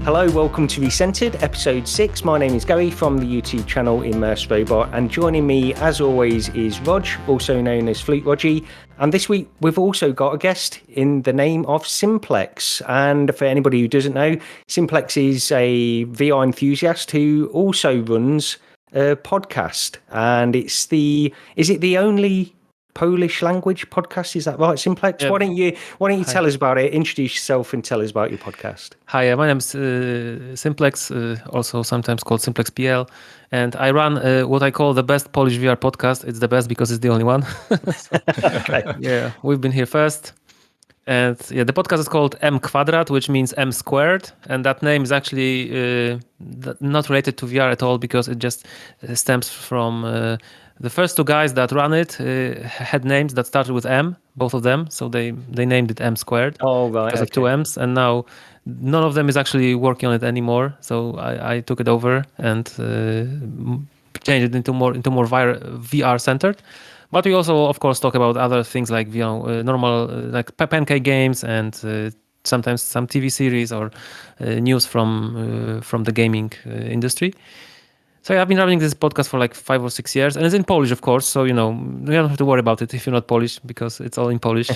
Hello, welcome to Recentered, episode 6. My name is Gary from the YouTube channel Immersed, and joining me, as always, is Rog, also known as Flute Rogie. And this week, we've also got a guest in the name of Simplex. And for anybody who doesn't know, Simplex is a VR enthusiast who also runs a podcast. And is it the only Polish language podcast? Is that right, Simplex? Yeah. Why don't you tell us about it? Introduce yourself and tell us about your podcast. Hi, my name is Simplex, also sometimes called Simplex PL, and I run what I call the best Polish VR podcast. It's the best because it's the only one. Okay. Yeah, we've been here first, and the podcast is called M Quadrat, which means M squared, and that name is actually not related to VR at all because it just stems from. The first two guys that run it had names that started with M, both of them. So they named it M squared because of two M's. And now none of them is actually working on it anymore. So I took it over and changed it into more VR centered. But we also, of course, talk about other things like normal like pancake games and sometimes some TV series or news from the gaming industry. So I've been running this podcast for like 5 or 6 years, and it's in Polish, of course. So you don't have to worry about it if you're not Polish because it's all in Polish.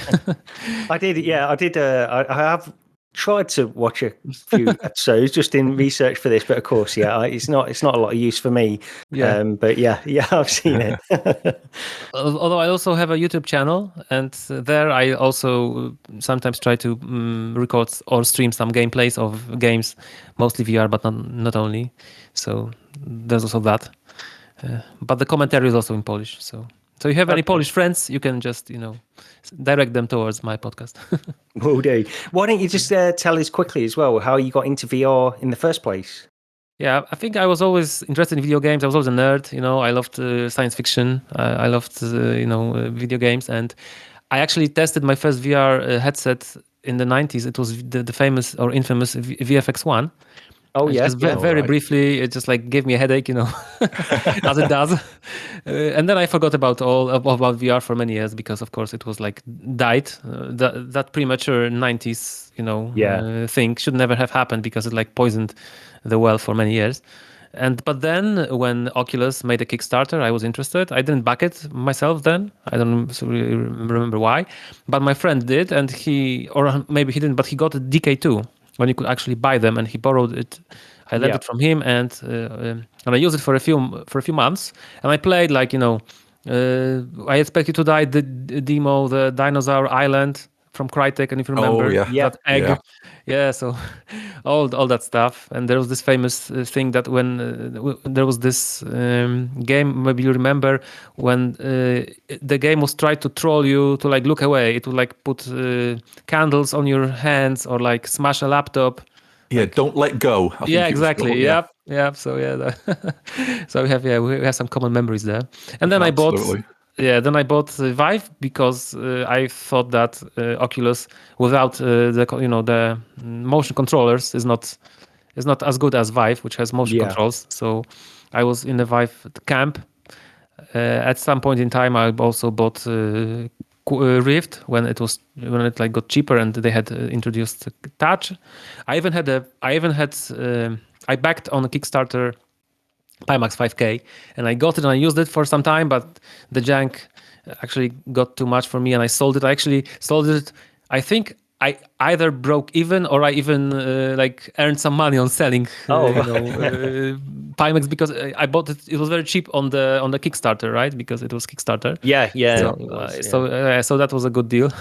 I did. I have tried to watch a few episodes just in research for this, but of course, it's not a lot of use for me. Yeah. But I've seen it. Although I also have a YouTube channel, and there I also sometimes try to record or stream some gameplays of games, mostly VR, but not only. So there's also that. But the commentary is also in Polish. So you have any Polish friends, you can just direct them towards my podcast. Will do. Why don't you just tell us quickly as well how you got into VR in the first place? Yeah, I think I was always interested in video games. I was always a nerd. I loved science fiction. I loved video games, and I actually tested my first VR headset in the 90s. It was the famous or infamous VFX1. Oh, yes. Very briefly, it just like gave me a headache, as it does. And then I forgot about VR for many years because, of course, it was like died. That premature 90s, thing should never have happened because it like poisoned the well for many years. But then when Oculus made a Kickstarter, I was interested. I didn't back it myself then. I don't really remember why. But my friend did, and or maybe he didn't, but he got a DK2. When you could actually buy them, and he borrowed it. I lent it from him, and I used it for a few months. And I played like I Expect You to Die, the demo, the Dinosaur Island from Crytek, and if you remember that egg, so all that stuff. And there was this famous thing that when there was this game, maybe you remember when the game was trying to troll you to like look away. It would like put candles on your hands or like smash a laptop. Yeah, don't let go. Exactly. Yep. So so we have some common memories there. And then Absolutely. I bought Vive because I thought that Oculus without the motion controllers is not as good as Vive, which has motion controls. So I was in the Vive camp. At some point in time, I also bought Rift when it like got cheaper and they had introduced Touch. I backed on a Kickstarter Pimax 5K, and I got it and I used it for some time, but the jank actually got too much for me, and I sold it. I actually sold it. I think I either broke even or I even earned some money on selling Pimax because I bought it. It was very cheap on the Kickstarter, right? Because it was Kickstarter. So that was a good deal.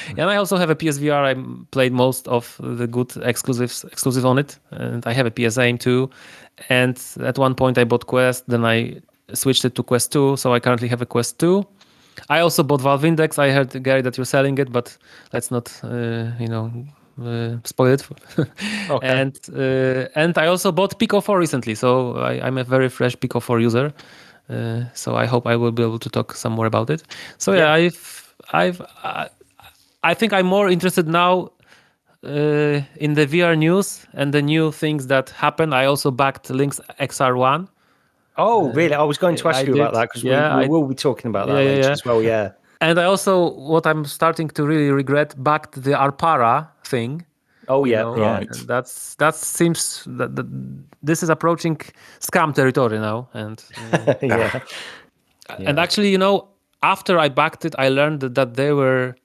And I also have a PSVR. I played most of the good exclusives on it, and I have a PS Aim too. And at one point I bought Quest, then I switched it to Quest 2. So I currently have a Quest 2. I also bought Valve Index. I heard, Gary, that you're selling it, but let's not, spoil it. Okay. And I also bought Pico 4 recently. So I'm a very fresh Pico 4 user. So I hope I will be able to talk some more about it. So I think I'm more interested now in the VR news and the new things that happen. I also backed Lynx XR1. Oh, really? I was going to ask you about that because we will be talking about that later as well, And I also, what I'm starting to really regret, backed the Arpara thing. Oh You yeah, know, yeah. Right. and that seems that this is approaching scam territory now, and Yeah. and Yeah. actually, after I backed it, I learned that they were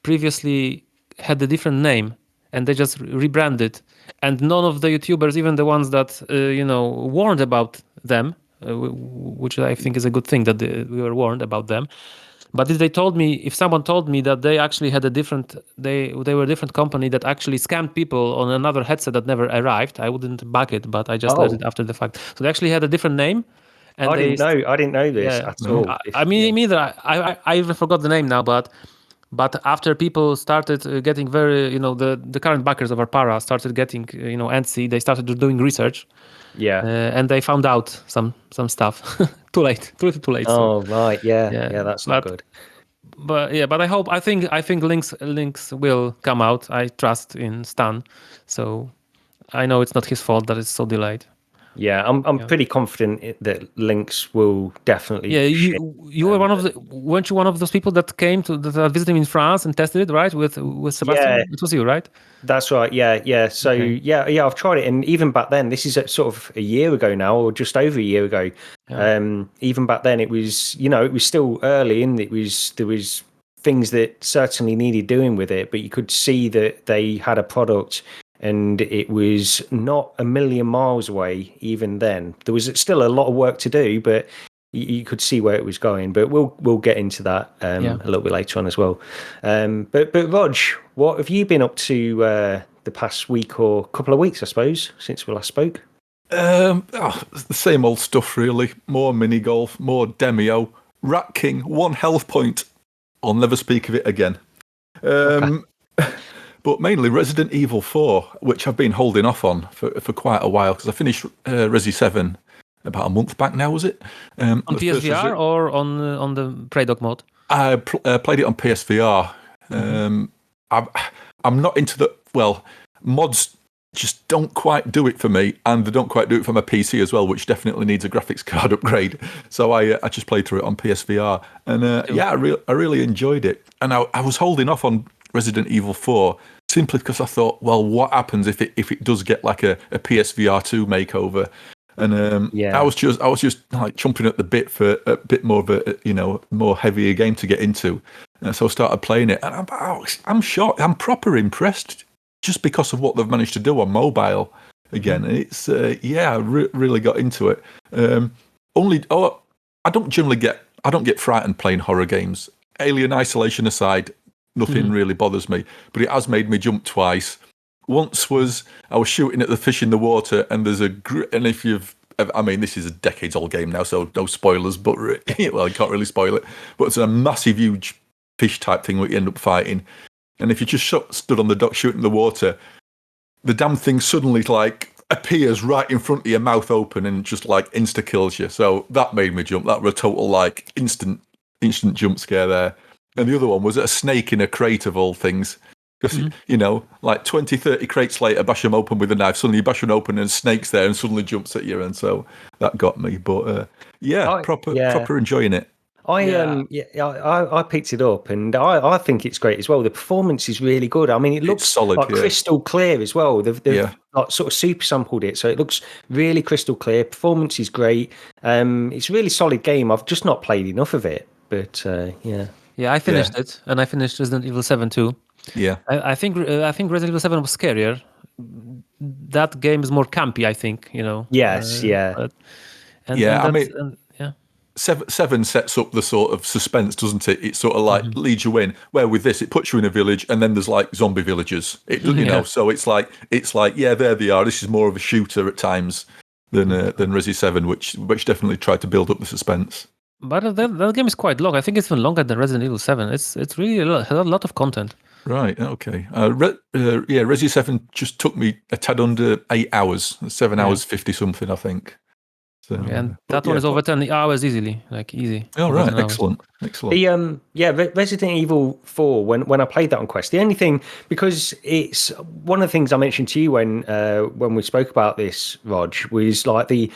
previously had a different name, and they just rebranded, and none of the YouTubers, even the ones that warned about them, which I think is a good thing that we were warned about them. But if someone told me that they actually had they were a different company that actually scammed people on another headset that never arrived, I wouldn't back it. But I just learned it Oh, after the fact. So they actually had a different name, and I didn't know. I didn't know this yeah. at No. all. I mean, me either. I even forgot the name now, but after people started getting very, the current backers of our para started getting, antsy, they started doing research, Yeah. and they found out some stuff. Too late, too late. So Oh right. Yeah. yeah, Yeah. That's not good. but I think Lynx will come out. I trust in Stan, so I know it's not his fault that it's so delayed. Yeah, I'm pretty confident that Lynx will definitely Yeah, ship. you were weren't you one of those people that came that are visiting in France and tested it, right? With Yeah, Sebastian, it was you, right? that's right. Yeah, yeah. So Okay. yeah, I've tried it, and even back then, this is sort of a year ago now, or just over a year ago. Yeah. Even back then, it was it was still early, and there was things that certainly needed doing with it, but you could see that they had a product, and it was not a million miles away. Even then, there was still a lot of work to do, but you could see where it was going. But we'll get into that a little bit later on as well. But Rog, what have you been up to the past week or couple of weeks, I suppose, since we last spoke? It's the same old stuff, really. More mini golf, more Demio, Rat King, 1 health point. I'll never speak of it again. But mainly Resident Evil 4, which I've been holding off on for quite a while because I finished Resi 7 about a month back now, was it? On PSVR or on the Predoc mode? I played it on PSVR. I'm not into mods just don't quite do it for me, and they don't quite do it for my PC as well, which definitely needs a graphics card upgrade. So I just played through it on PSVR, and I really enjoyed it. And I was holding off on Resident Evil 4 simply because I thought, well, what happens if it does get like a PSVR2 makeover? And I was just like chomping at the bit for a bit more of a more heavier game to get into. And so I started playing it, and I'm shocked. I'm proper impressed just because of what they've managed to do on mobile again. It's I really got into it. I don't get frightened playing horror games. Alien Isolation aside, nothing really bothers me, but it has made me jump twice. Once I was shooting at the fish in the water, and there's this is a decades-old game now, so no spoilers, but well, you can't really spoil it. But it's a massive, huge fish type thing where you end up fighting. And if you just stood on the dock shooting the water, the damn thing suddenly like appears right in front of your, mouth open, and just like insta kills you. So that made me jump. That was a total like instant jump scare there. And the other one was a snake in a crate of all things. Because, like 20, 30 crates later, bash them open with a knife. Suddenly you bash one open and a snake's there and suddenly jumps at you. And so that got me. But proper enjoying it. I picked it up, and I think it's great as well. The performance is really good. I mean, it looks solid, like crystal clear as well. They've like sort of super sampled it, so it looks really crystal clear. Performance is great. It's a really solid game. I've just not played enough of it, but Yeah, I finished it, and I finished Resident Evil 7 too. Yeah, I think Resident Evil 7 was scarier. That game is more campy, I think. Yes, Seven sets up the sort of suspense, doesn't it? It sort of like leads you in. Where with this, it puts you in a village, and then there's like zombie villagers. So it's like there they are. This is more of a shooter at times than Resi 7, which definitely tried to build up the suspense. But that game is quite long. I think it's even longer than Resident Evil 7. It's really a lot of content. Right. Okay. Resi 7 just took me a tad under 8 hours. 7 hours 50 something, I think. So, and that one is over 10 hours easily, like easy. Oh, right. Excellent. The Resident Evil 4, when I played that on Quest, the only thing, because it's one of the things I mentioned to you when we spoke about this, Rog, was like the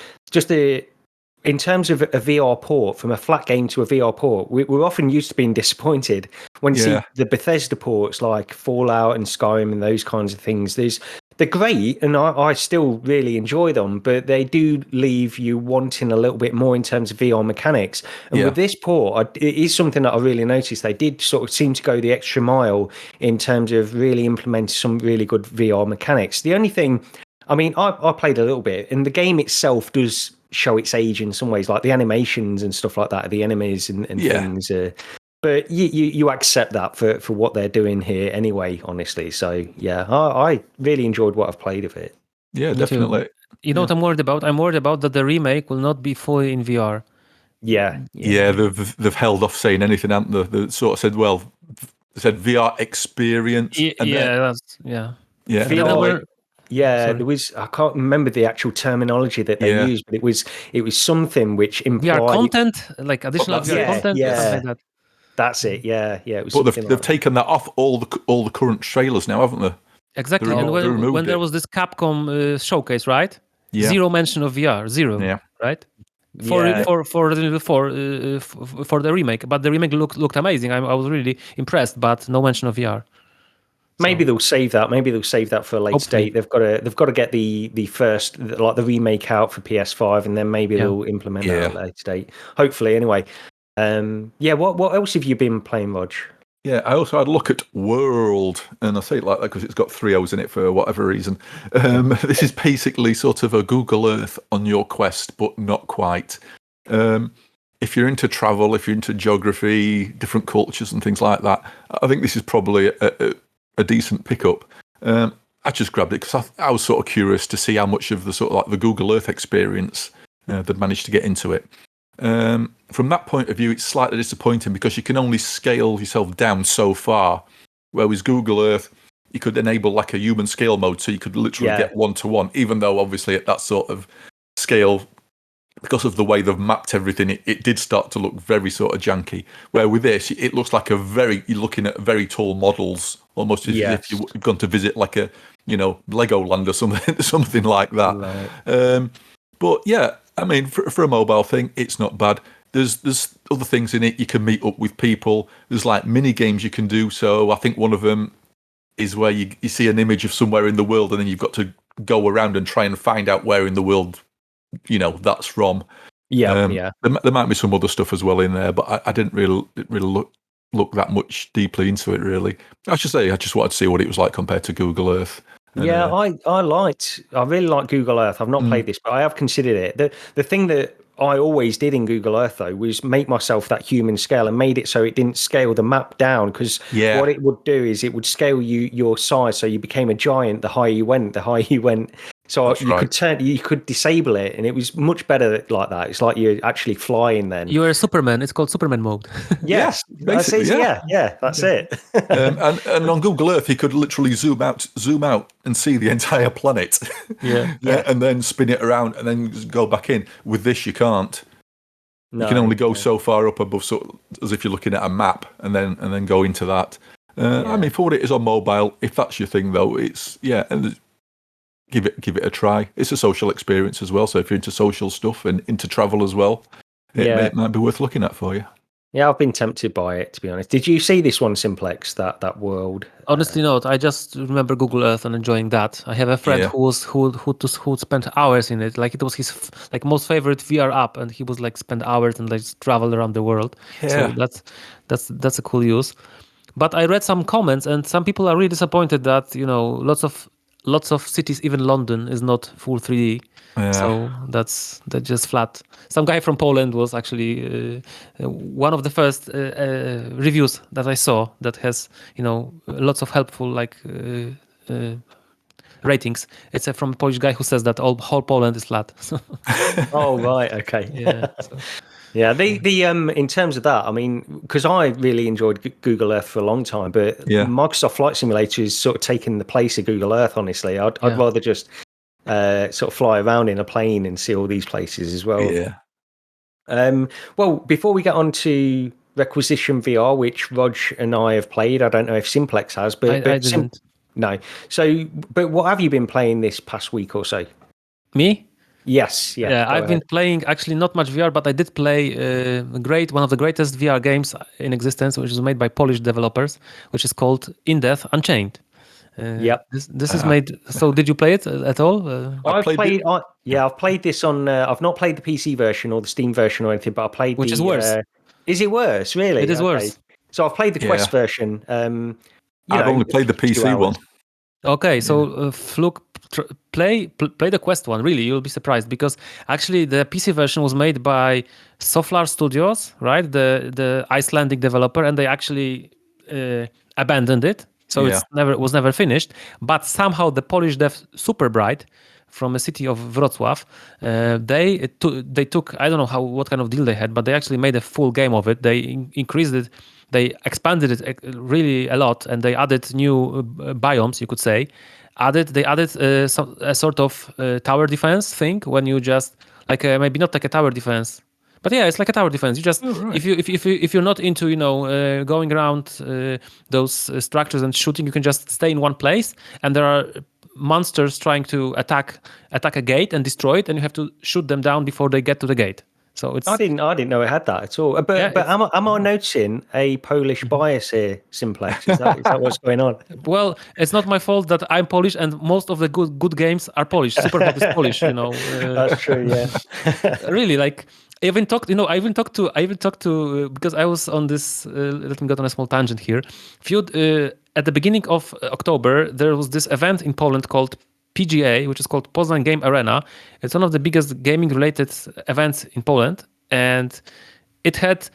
in terms of a VR port, from a flat game to a VR port, we're often used to being disappointed when you see the Bethesda ports like Fallout and Skyrim and those kinds of things. They're great, and I still really enjoy them, but they do leave you wanting a little bit more in terms of VR mechanics. And with this port, it is something that I really noticed. They did sort of seem to go the extra mile in terms of really implementing some really good VR mechanics. The only thing, I mean, I played a little bit, and the game itself does show its age in some ways, like the animations and stuff like that, the enemies and things. But you accept that for what they're doing here anyway, honestly. So yeah, I really enjoyed what I've played of it. Yeah, definitely. You know what I'm worried about? I'm worried about that the remake will not be fully in VR. Yeah. They've held off saying anything, haven't they? They sort of said, well, they said VR experience. Yeah. VR. Yeah, there was. I can't remember the actual terminology that they used, but it was something which implied VR content, like additional VR content. Yeah, something like that. That's it. Yeah. It was. But they've taken that off all the current trailers now, haven't they? Exactly. And when there was this Capcom showcase, right? Yeah. Zero mention of VR. Zero. Yeah. Right. For Resident Evil 4 for the remake, but the remake looked amazing. I was really impressed, but no mention of VR. Maybe they'll save that. Maybe they'll save that for a later date. They've got to get the first, like the remake out for PS5, and then maybe they'll implement that at a later date. Hopefully, anyway. What else have you been playing, Rog? Yeah, I also had a look at Wooorld, and I say it like that because it's got 3 O's in it for whatever reason. This is basically sort of a Google Earth on your Quest, but not quite. If you're into travel, if you're into geography, different cultures and things like that, I think this is probably a decent pickup. I just grabbed it because I was sort of curious to see how much of the sort of like the Google Earth experience they'd managed to get into it. From that point of view, it's slightly disappointing because you can only scale yourself down so far. Whereas Google Earth, you could enable like a human scale mode, so you could literally get 1-to-1, even though obviously at that sort of scale, because of the way they've mapped everything, it did start to look very sort of janky. Where with this, it looks like you're looking at very tall models, almost as if you've gone to visit like a, Legoland or something like that. Right. But yeah, I mean, for a mobile thing, it's not bad. There's other things in it. You can meet up with people. There's like mini games you can do. So I think one of them is where you see an image of somewhere in the world, and then you've got to go around and try and find out where in the world that's from. There might be some other stuff as well in there, but I didn't really look that much deeply into it, really. I should say I just wanted to see what it was like compared to Google Earth. And, I really like Google Earth. I've not played this, but I have considered it. The thing that I always did in Google Earth, though, was make myself that human scale and made it so it didn't scale the map down, because what it would do is it would scale your size, so you became a giant the higher you went. So you could disable it, and it was much better like that. It's like you're actually flying then. You're a Superman. It's called Superman mode. Yes, basically, that's it. and on Google Earth, you could literally zoom out and see the entire planet. And then spin it around and then go back in. With this, you can't. No, you can only go so far up above, as if you're looking at a map, and then go into that. I mean, for what it is on mobile, if that's your thing, though, it's and give it a try. It's a social experience as well. So if you're into social stuff and into travel as well, it might be worth looking at for you. Yeah, I've been tempted by it, to be honest. Did you see this one, Simplex, that Wooorld? Honestly, not. I just remember Google Earth and enjoying that. I have a friend who spent hours in it. Like it was his most favorite VR app, and he was like spend hours and like travel around the world. So that's a cool use. But I read some comments, and some people are really disappointed that lots of cities, even London, is not full 3D. Yeah. So that's just flat. Some guy from Poland was actually one of the first reviews that I saw that has lots of helpful ratings. It's from a Polish guy who says that whole Poland is flat. Oh right, okay. Yeah. So. Yeah, the in terms of that, I mean, because I really enjoyed Google Earth for a long time, but Microsoft Flight Simulator is sort of taking the place of Google Earth. Honestly, I'd rather just sort of fly around in a plane and see all these places as well. Yeah. Well, before we get on to Requisition VR, which Rog and I have played, I don't know if Simplex has, but I didn't. No. So, but what have you been playing this past week or so? Me? Yes, yeah. Yeah, go I've been ahead. playing actually not much VR, but I did play one of the greatest VR games in existence, which is made by Polish developers, which is called In Death Unchained. Yep. This is made. So, did you play it at all? I I've played it. played. I've played this on. I've not played the PC version or the Steam version or anything, but I played Which is worse. Is it worse? Really? It is Okay. worse. So I've played the Yeah. Quest version. I've only played the 2 PC hours. one. Okay, so Fluke, play the Quest one. Really, you'll be surprised because actually the PC version was made by Soflar Studios, right? The Icelandic developer, and they actually abandoned it, so Yeah. it was never finished. But somehow the Polish dev Superbright from a city of Wrocław, they took, I don't know what kind of deal they had, but they actually made a full game of it. They increased it. They expanded it really a lot, and they added new biomes, you could say. They added a sort of tower defense thing when you just maybe not like a tower defense, but yeah, it's like a tower defense. You just if you're not into going around those structures and shooting, you can just stay in one place, and there are monsters trying to attack a gate and destroy it, and you have to shoot them down before they get to the gate. So I didn't know it had that at all. But am I noticing a Polish bias here, Simplex? Is that what's going on? Well, it's not my fault that I'm Polish, and most of the good games are Polish. Superhot is Polish, That's true. Yeah. Really, like I even talked to because I was on this. Let me go on a small tangent here. At the beginning of October, there was this event in Poland called PGA, which is called Poznań Game Arena. It's one of the biggest gaming-related events in Poland, and it had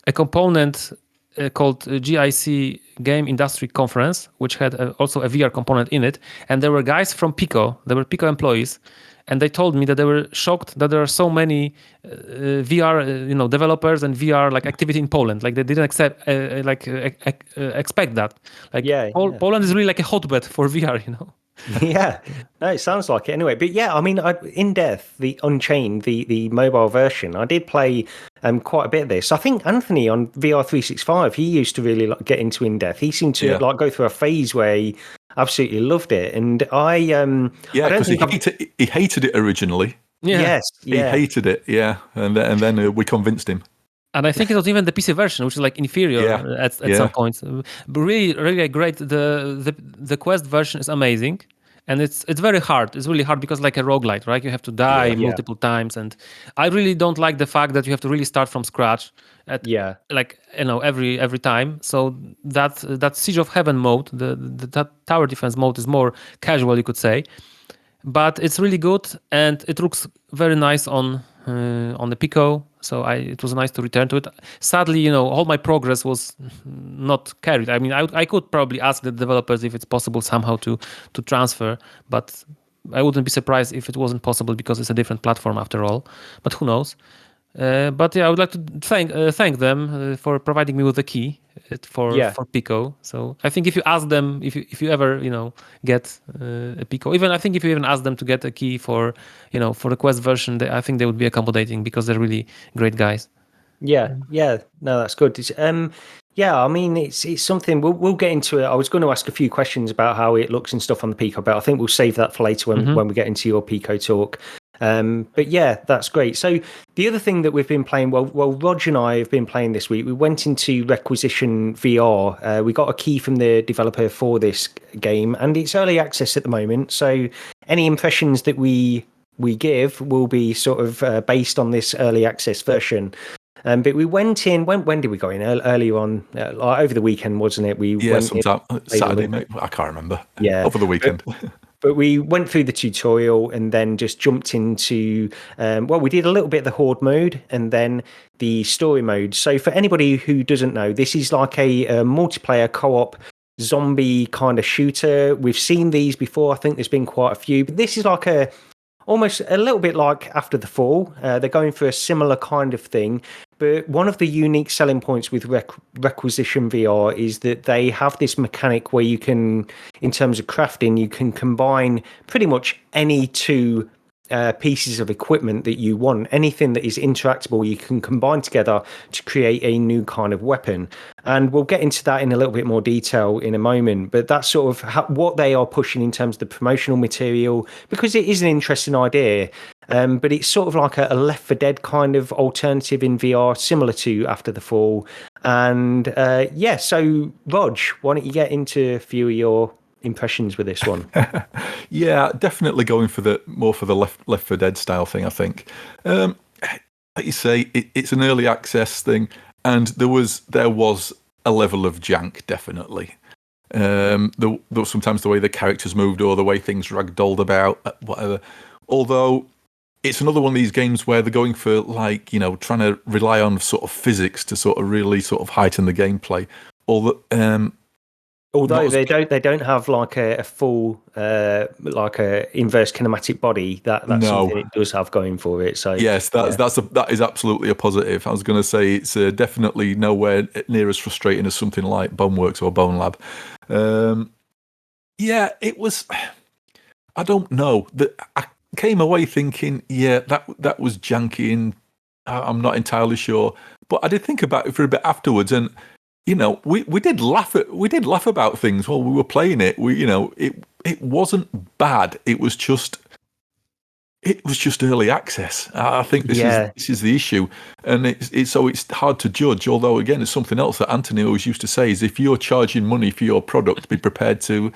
a component called GIC Game Industry Conference, which had also a VR component in it. And there were guys from Pico, they were Pico employees, and they told me that they were shocked that there are so many VR, developers and VR activity in Poland. Like they didn't expect that. Poland is really like a hotbed for VR, Yeah, no, it sounds like it anyway. But yeah, I mean, In Death, the Unchained, the mobile version, I did play quite a bit of this. I think Anthony on VR 365, he used to really get into In Death. He seemed to go through a phase where he absolutely loved it, and because he hated it originally. Yeah. Yes, he hated it. Yeah, and then we convinced him. And I think it was even the PC version, which is inferior at some points. But really, really great. The Quest version is amazing, and it's very hard. It's really hard because like a roguelite, right? You have to die multiple times, and I really don't like the fact that you have to really start from scratch every time. So that Siege of Heaven mode, that tower defense mode, is more casual, you could say, but it's really good and it looks very nice on the Pico. So it was nice to return to it. Sadly, all my progress was not carried. I mean, I could probably ask the developers if it's possible somehow to transfer, but I wouldn't be surprised if it wasn't possible because it's a different platform after all. But who knows? But yeah, I would like to thank them for providing me with the key for Pico. So I think if you ask them, if you ever get a Pico, even I think if you even ask them to get a key for for the Quest version, I think they would be accommodating because they're really great guys. Yeah, no, that's good. I mean, it's something we'll get into it. I was going to ask a few questions about how it looks and stuff on the Pico, but I think we'll save that for later when we get into your Pico talk. But yeah, that's great. So the other thing that we've been playing, well, Rog and I have been playing this week. We went into Requisition VR. We got a key from the developer for this game, and it's early access at the moment. So any impressions that we give will be sort of based on this early access version. But we went in. When did we go in? Earlier on, over the weekend, wasn't it? Sometime Saturday, mate. I can't remember. Yeah, over the weekend. But we went through the tutorial and then just jumped into, we did a little bit of the Horde mode and then the story mode. So for anybody who doesn't know, this is like a multiplayer co-op zombie kind of shooter. We've seen these before. I think there's been quite a few. But this is like almost a little bit like After the Fall. They're going for a similar kind of thing. But one of the unique selling points with Requisition VR is that they have this mechanic where you can, in terms of crafting, you can combine pretty much any two pieces of equipment that you want, anything that is interactable, you can combine together to create a new kind of weapon. And we'll get into that in a little bit more detail in a moment. But that's sort of what they are pushing in terms of the promotional material, because it is an interesting idea. But it's sort of like a Left 4 Dead kind of alternative in VR, similar to After the Fall. And so Rog, why don't you get into a few of your impressions with this one? Yeah, definitely going for the Left 4 Dead style thing. I think, like you say, it's an early access thing, and there was a level of jank, definitely. There was sometimes the way the characters moved or the way things ragdolled about, whatever. Although it's another one of these games where they're going for, like, trying to rely on sort of physics to sort of really sort of heighten the gameplay. Although they don't have like a full like a inverse kinematic body, that's something it does have going for it. So yes, that is absolutely a positive. I was going to say it's definitely nowhere near as frustrating as something like Boneworks or Bone Lab. It was. I don't know. I came away thinking, that was janky, and I'm not entirely sure. But I did think about it for a bit afterwards, and we did laugh about things while we were playing it. It wasn't bad. It was just early access. I think this is the issue, and it's hard to judge. Although again, it's something else that Anthony always used to say is if you're charging money for your product, be prepared to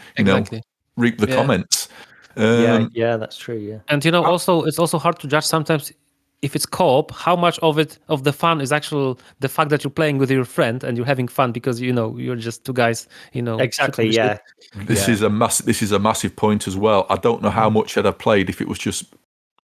reap the comments. That's true. Yeah, and also it's also hard to judge sometimes. If it's co-op, how much of the fun is actual the fact that you're playing with your friend and you're having fun because you're just two guys, exactly. Yeah, this is a massive point as well. I don't know how much I'd have played if it was just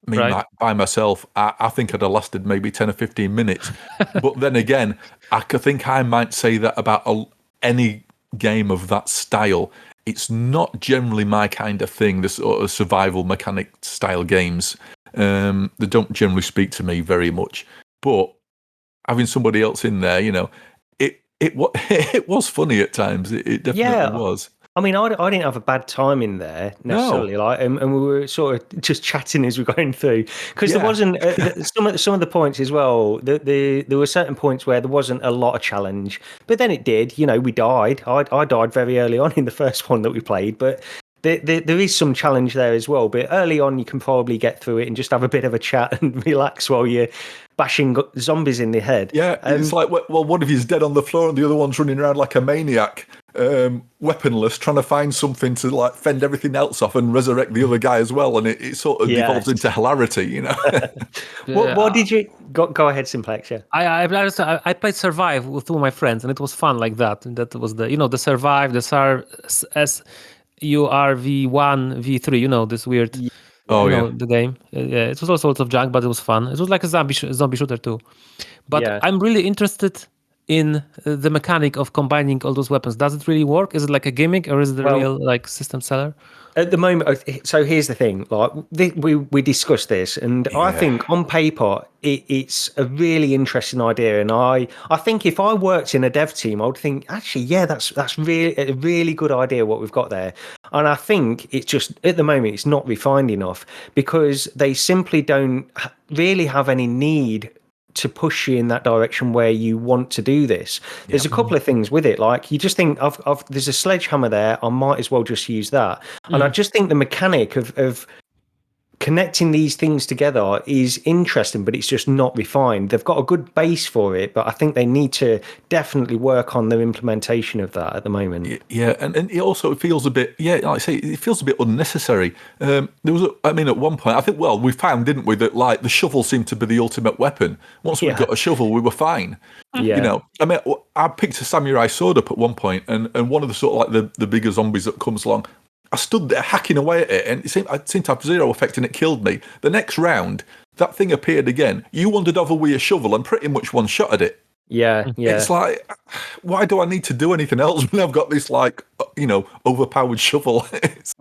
me by myself. I think I'd have lasted maybe 10 or 15 minutes. But then again, I think I might say that about any game of that style. It's not generally my kind of thing. The sort of survival mechanic style games. They don't generally speak to me very much, but having somebody else in there, it was funny at times. It definitely was. I mean, I didn't have a bad time in there necessarily, and we were sort of just chatting as we're going through, because there wasn't some of the points as well. There were certain points where there wasn't a lot of challenge, but then it did. We died. I died very early on in the first one that we played, but. There is some challenge there as well, but early on you can probably get through it and just have a bit of a chat and relax while you're bashing zombies in the head. Yeah, it's like, well, one of you's dead on the floor and the other one's running around like a maniac, weaponless, trying to find something to like fend everything else off and resurrect the other guy as well, and it sort of devolves into hilarity, What did you go ahead, Simplex? Yeah, I played Survive with two of my friends, and it was fun like that. And that was the Survive, the URV1, V3, this weird, the game. It was all sorts of junk, but it was fun. It was like a zombie shooter too. But I'm really interested in the mechanic of combining all those weapons. Does it really work? Is it like a gimmick, or is it a real like system seller? At the moment, so here's the thing: like we discussed this, and I think on paper it's a really interesting idea. And I think if I worked in a dev team, I would think actually, that's really a really good idea what we've got there. And I think it's just at the moment it's not refined enough because they simply don't really have any need to push you in that direction where you want to do this. There's a couple of things with it, like you just think there's a sledgehammer there, I might as well just use that. And I just think the mechanic of connecting these things together is interesting, but it's just not refined. They've got a good base for it, but I think they need to definitely work on their implementation of that at the moment. Yeah, and it also feels a bit, like I say, it feels a bit unnecessary. There was, at one point, I think, we found, didn't we, that like the shovel seemed to be the ultimate weapon. Once we got a shovel, we were fine. Yeah. I picked a samurai sword up at one point, and one of the sort of like the bigger zombies that comes along, I stood there hacking away at it, and I seemed to have zero effect, and it killed me. The next round, that thing appeared again. You wandered over with a shovel and pretty much one-shotted it. Yeah. It's like, why do I need to do anything else when I've got this, like, overpowered shovel?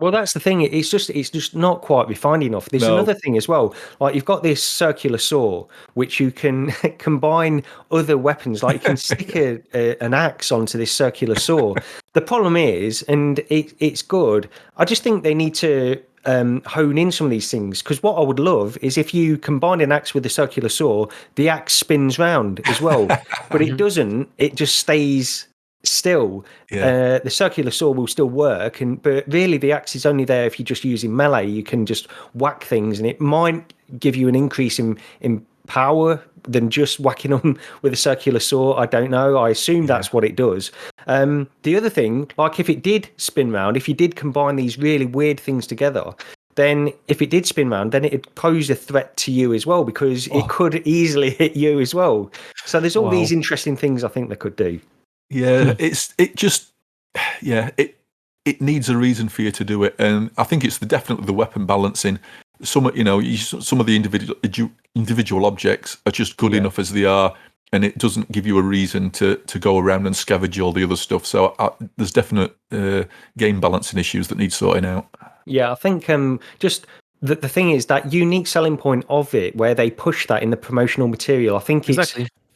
Well, that's the thing. It's just not quite refined enough. There's another thing as well. Like you've got this circular saw, which you can combine other weapons. Like you can stick an axe onto this circular saw. The problem is, and it's good, I just think they need to hone in some of these things. Because what I would love is if you combine an axe with a circular saw, the axe spins round as well, but it doesn't. It just stays still. Yeah. The circular saw will still work, but really the axe is only there if you're just using melee. You can just whack things, and it might give you an increase in power than just whacking them with a circular saw. I don't know. I assume that's what it does. The other thing, like if it did spin round, if you did combine these really weird things together, then if it did spin round, then it'd pose a threat to you as well, because it could easily hit you as well. So there's all these interesting things I think they could do. Yeah, it needs a reason for you to do it, and I think it's definitely the weapon balancing. Some of the individual objects are just good enough as they are, and it doesn't give you a reason to go around and scavenge all the other stuff. So there's definite game balancing issues that need sorting out. Yeah, I think just the thing is that unique selling point of it, where they push that in the promotional material. I think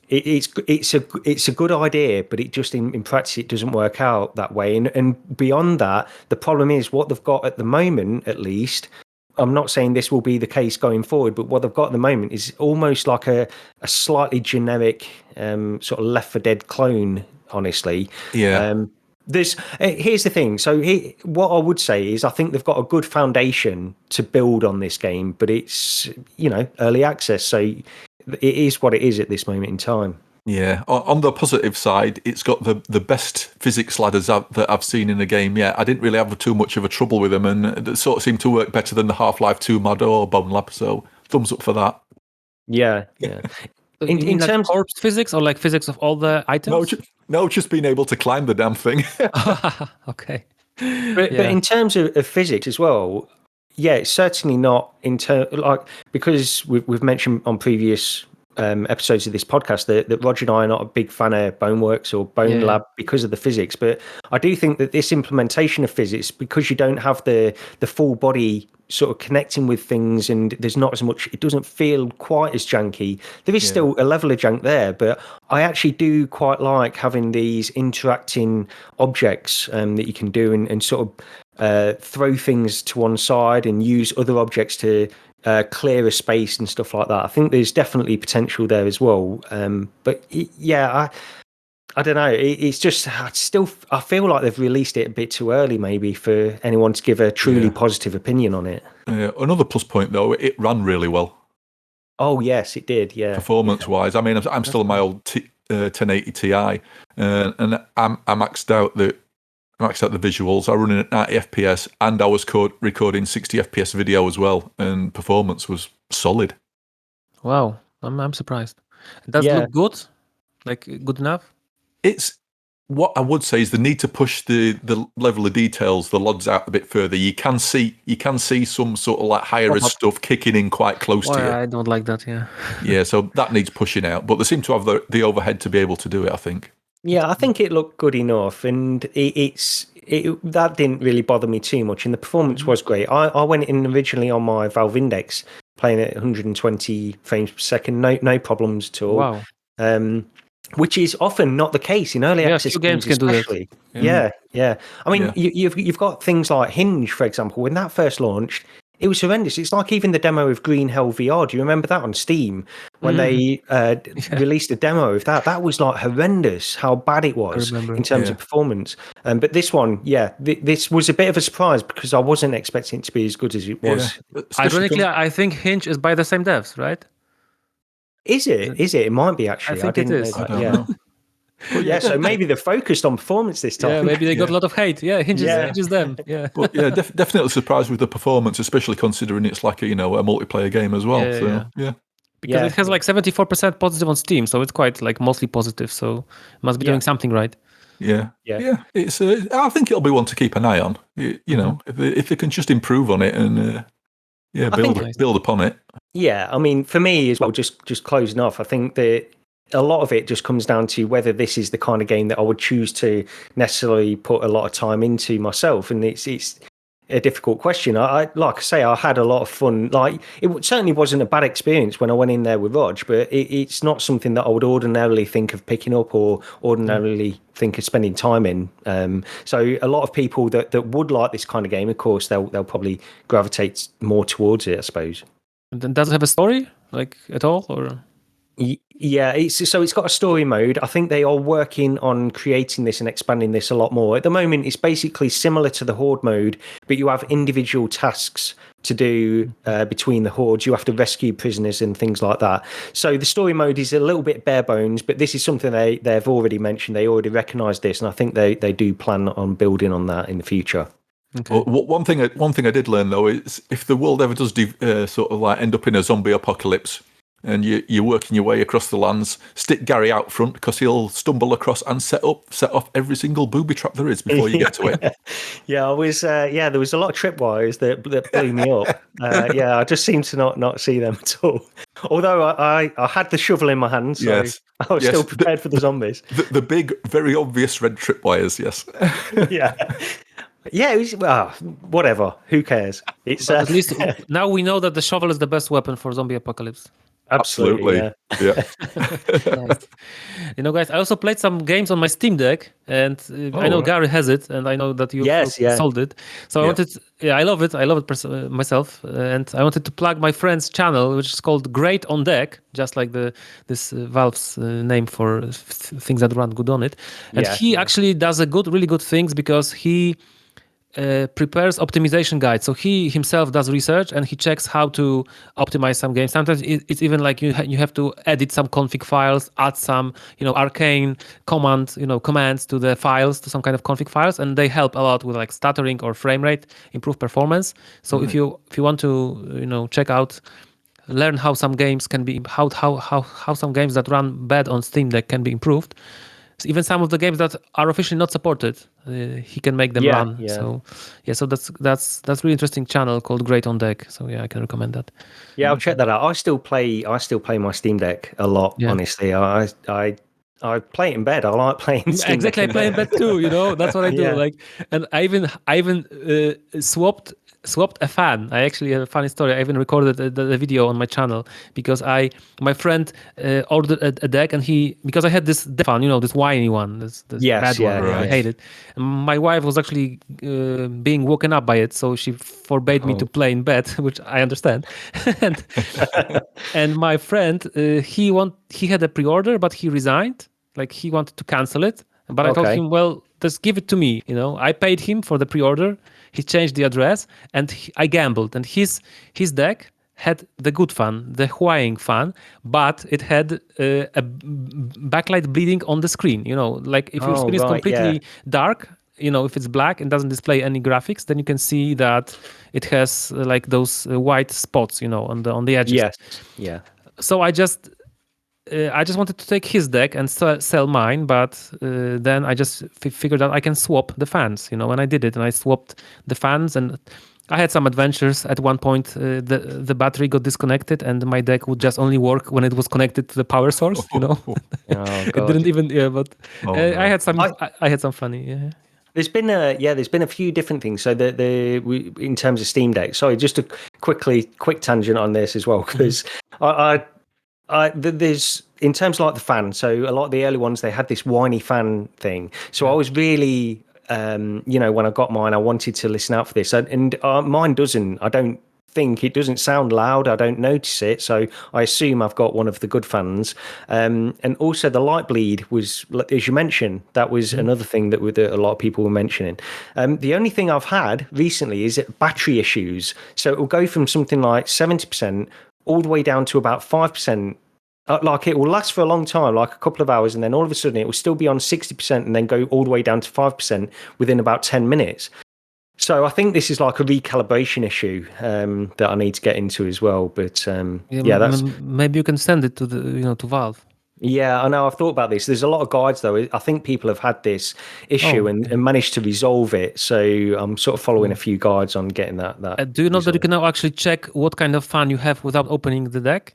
it's a good idea, but it just in practice it doesn't work out that way. And beyond that, the problem is what they've got at the moment, at least. I'm not saying this will be the case going forward, but what they've got at the moment is almost like a slightly generic sort of Left 4 Dead clone, honestly. Yeah. Here's the thing. So what I would say is I think they've got a good foundation to build on this game, but it's, early access. So it is what it is at this moment in time. Yeah, on the positive side, it's got the best physics ladders that I've seen in a game yet. I didn't really have too much of a trouble with them, and it sort of seemed to work better than the Half-Life 2 mod or Bone Lab, so thumbs up for that. Yeah. In terms of corpse physics, or like physics of all the items? No, just being able to climb the damn thing. Okay. But in terms of physics as well, it's certainly not because we've mentioned on previous episodes of this podcast that Roger and I are not a big fan of Boneworks or Bone Lab because of the physics, but I do think that this implementation of physics, because you don't have the full body sort of connecting with things, and there's not as much, it doesn't feel quite as janky. There is still a level of jank there, but I actually do quite like having these interacting objects that you can do and sort of throw things to one side and use other objects to clear a space and stuff like that. I think there's definitely potential there as well. But I don't know. It's just I feel like they've released it a bit too early, maybe, for anyone to give a truly positive opinion on it. Another plus point though, it ran really well. Oh yes, it did. Yeah, performance-wise. I mean, I'm still on my old 1080 Ti, and I maxed out the visuals. I run it at 90 FPS, and I was recording 60 FPS video as well, and performance was solid. Wow, I'm surprised. Does it look good? Like good enough? It's what I would say is the need to push the level of details, the LODs out a bit further. You can see some sort of like higher res stuff kicking in quite close to you. I don't like that. Yeah, so that needs pushing out, but they seem to have the overhead to be able to do it, I think. Yeah, I think it looked good enough, and that didn't really bother me too much, and the performance was great. I went in originally on my Valve Index, playing at 120 frames per second, no problems at all. Wow. Which is often not the case in early access games, can especially. Do that. Yeah. I mean, you've got things like Hinge, for example. When that first launched, it was horrendous. It's like even the demo of Green Hell VR. Do you remember that on Steam when they released a demo of that? That was like horrendous how bad it was in terms of performance. But this one, this was a bit of a surprise because I wasn't expecting it to be as good as it was. Ironically, I think Hinge is by the same devs, right? Is it? It might be actually. I think it is. I don't know. But so maybe they're focused on performance this time. Yeah, maybe they got a lot of hate. Yeah, Hinge is them. Yeah, but definitely surprised with the performance, especially considering it's like a multiplayer game as well. Because it has like 74% positive on Steam, so it's quite like mostly positive. So it must be doing something right. Yeah. It's I think it'll be one to keep an eye on. If they can just improve on it and build upon it. Yeah, I mean, for me as well, just closing off, I think that a lot of it just comes down to whether this is the kind of game that I would choose to necessarily put a lot of time into myself. And it's a difficult question. Like I say, I had a lot of fun. Like certainly wasn't a bad experience when I went in there with Rog, but it's not something that I would ordinarily think of picking up or ordinarily think of spending time in. So a lot of people that would like this kind of game, of course, they'll probably gravitate more towards it, I suppose. And then does it have a story, like, at all, or? Yeah, it's got a story mode. I think they are working on creating this and expanding this a lot more. At the moment, it's basically similar to the Horde mode, but you have individual tasks to do between the hordes. You have to rescue prisoners and things like that. So the story mode is a little bit bare bones, but this is something they've already mentioned. They already recognise this, and I think they do plan on building on that in the future. Okay. Well, one thing I did learn though is if the world ever does sort of like end up in a zombie apocalypse, and you're working your way across the lands, stick Gary out front because he'll stumble across and set off every single booby trap there is before you get to it. Yeah, I was. There was a lot of tripwires that blew me up. I just seemed to not see them at all. Although I had the shovel in my hand, so yes. I was still prepared for the zombies. The big, very obvious red tripwires. Yes. Yeah. Yeah, it was, whatever. Who cares? It's at least now we know that the shovel is the best weapon for zombie apocalypse. Absolutely. Yeah. Nice. Guys, I also played some games on my Steam Deck, and I know Gary has it, and I know that you sold it. So I love it. I love it myself, and I wanted to plug my friend's channel, which is called Great on Deck, just like this Valve's name for things that run good on it. And he actually does really good things because he prepares optimization guides. So he himself does research and he checks how to optimize some games. Sometimes it's even like you have to edit some config files, add some arcane commands to the files, to some kind of config files, and they help a lot with like stuttering or frame rate, improve performance. So if you want to check out, learn how some games can be how some games that run bad on Steam Deck can be improved. Even some of the games that are officially not supported, he can make them run. Yeah. So that's really interesting channel called Great on Deck. So I can recommend that. Yeah, I'll check that out. I still play my Steam Deck a lot. Yeah. Honestly, I play it in bed. I like playing Steam exactly. Deck I play in bed too. That's what I do. Like, and I even swapped a fan. I actually have a funny story. I even recorded the video on my channel because my friend ordered a deck, and because I had this fan, this whiny one, this bad one. Right. I hate it. And my wife was actually being woken up by it, so she forbade me to play in bed, which I understand. and my friend, he had a pre-order, but he resigned. Like he wanted to cancel it, but I told him, well, just give it to me. I paid him for the pre-order. He changed the address, and I gambled. And his deck had the good fan, the Huaying fan, but it had a backlight bleeding on the screen. Like if your screen is completely dark, if it's black and doesn't display any graphics, then you can see that it has like those white spots, on the edges. Yes. Yeah. So I just wanted to take his deck and sell mine, but then I just figured out I can swap the fans, and I did it, and I swapped the fans, and I had some adventures. At one point, the battery got disconnected, and my deck would just only work when it was connected to the power source, It didn't even, I had some funny, There's been a few different things. So in terms of Steam Deck, sorry, just a quick tangent on this as well, because there's in terms of like the fan. So a lot of the early ones, they had this whiny fan thing. So I was really, when I got mine, I wanted to listen out for this, and mine doesn't. I don't think it doesn't sound loud. I don't notice it, so I assume I've got one of the good fans. And also the light bleed was, as you mentioned, that was another thing that a lot of people were mentioning. The only thing I've had recently is battery issues. So it will go from something like 70% all the way down to about 5%. Like it will last for a long time, like a couple of hours, and then all of a sudden it will still be on 60% and then go all the way down to 5% within about 10 minutes. So I think this is like a recalibration issue that I need to get into as well. But that's maybe you can send it to to Valve. Yeah, I know. I've thought about this. There's a lot of guides though. I think people have had this issue and managed to resolve it. So I'm sort of following a few guides on getting that. Do you know that you can now actually check what kind of fan you have without opening the deck?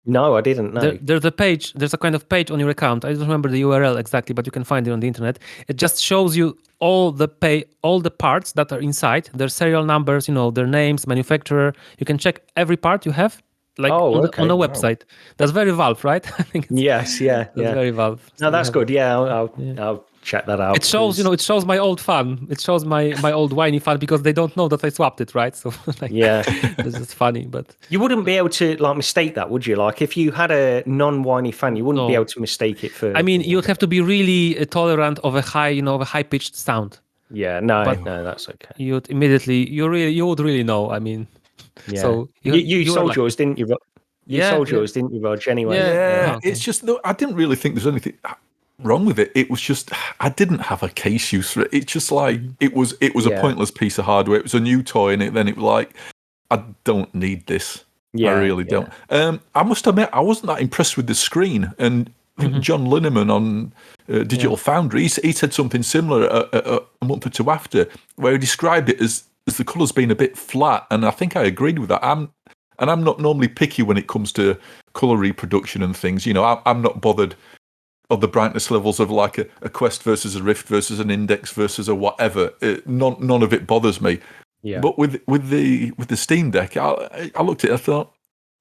No, I didn't know. There's a page. There's a kind of page on your account. I don't remember the URL exactly, but you can find it on the internet. It just shows you all the parts that are inside. Their serial numbers, their names, manufacturer. You can check every part you have, like on a website. That's very Valve, right? I think Yes, yeah. That's very Valve. No, that's good. Yeah, I'll check that out. It shows, it shows my old fan. It shows my old whiny fan because they don't know that I swapped it, right? So this is funny, but you wouldn't be able to mistake that, would you? Like if you had a non-whiny fan, you wouldn't be able to mistake it for. I mean, you'd have to be really tolerant of a high, a high-pitched sound. Yeah, no, that's okay. You would really know. I mean, so you sold yours, didn't you? You sold yours, didn't you, Rog? Anyway, Okay. It's just I didn't really think there's anything wrong with it. It was just I didn't have a case use for it. It's just like it was a pointless piece of hardware. It was a new toy, and then it was like I don't need this. I really don't. I must admit I wasn't that impressed with the screen. And I think John Lineman on Digital Foundry he said something similar a month or two after, where he described it as the colours being a bit flat, and I think I agreed with that. I'm not normally picky when it comes to colour reproduction and things. I'm not bothered of the brightness levels of like a Quest versus a Rift versus an Index versus a whatever. None of it bothers me. Yeah. But with the Steam Deck, I looked at it, I thought,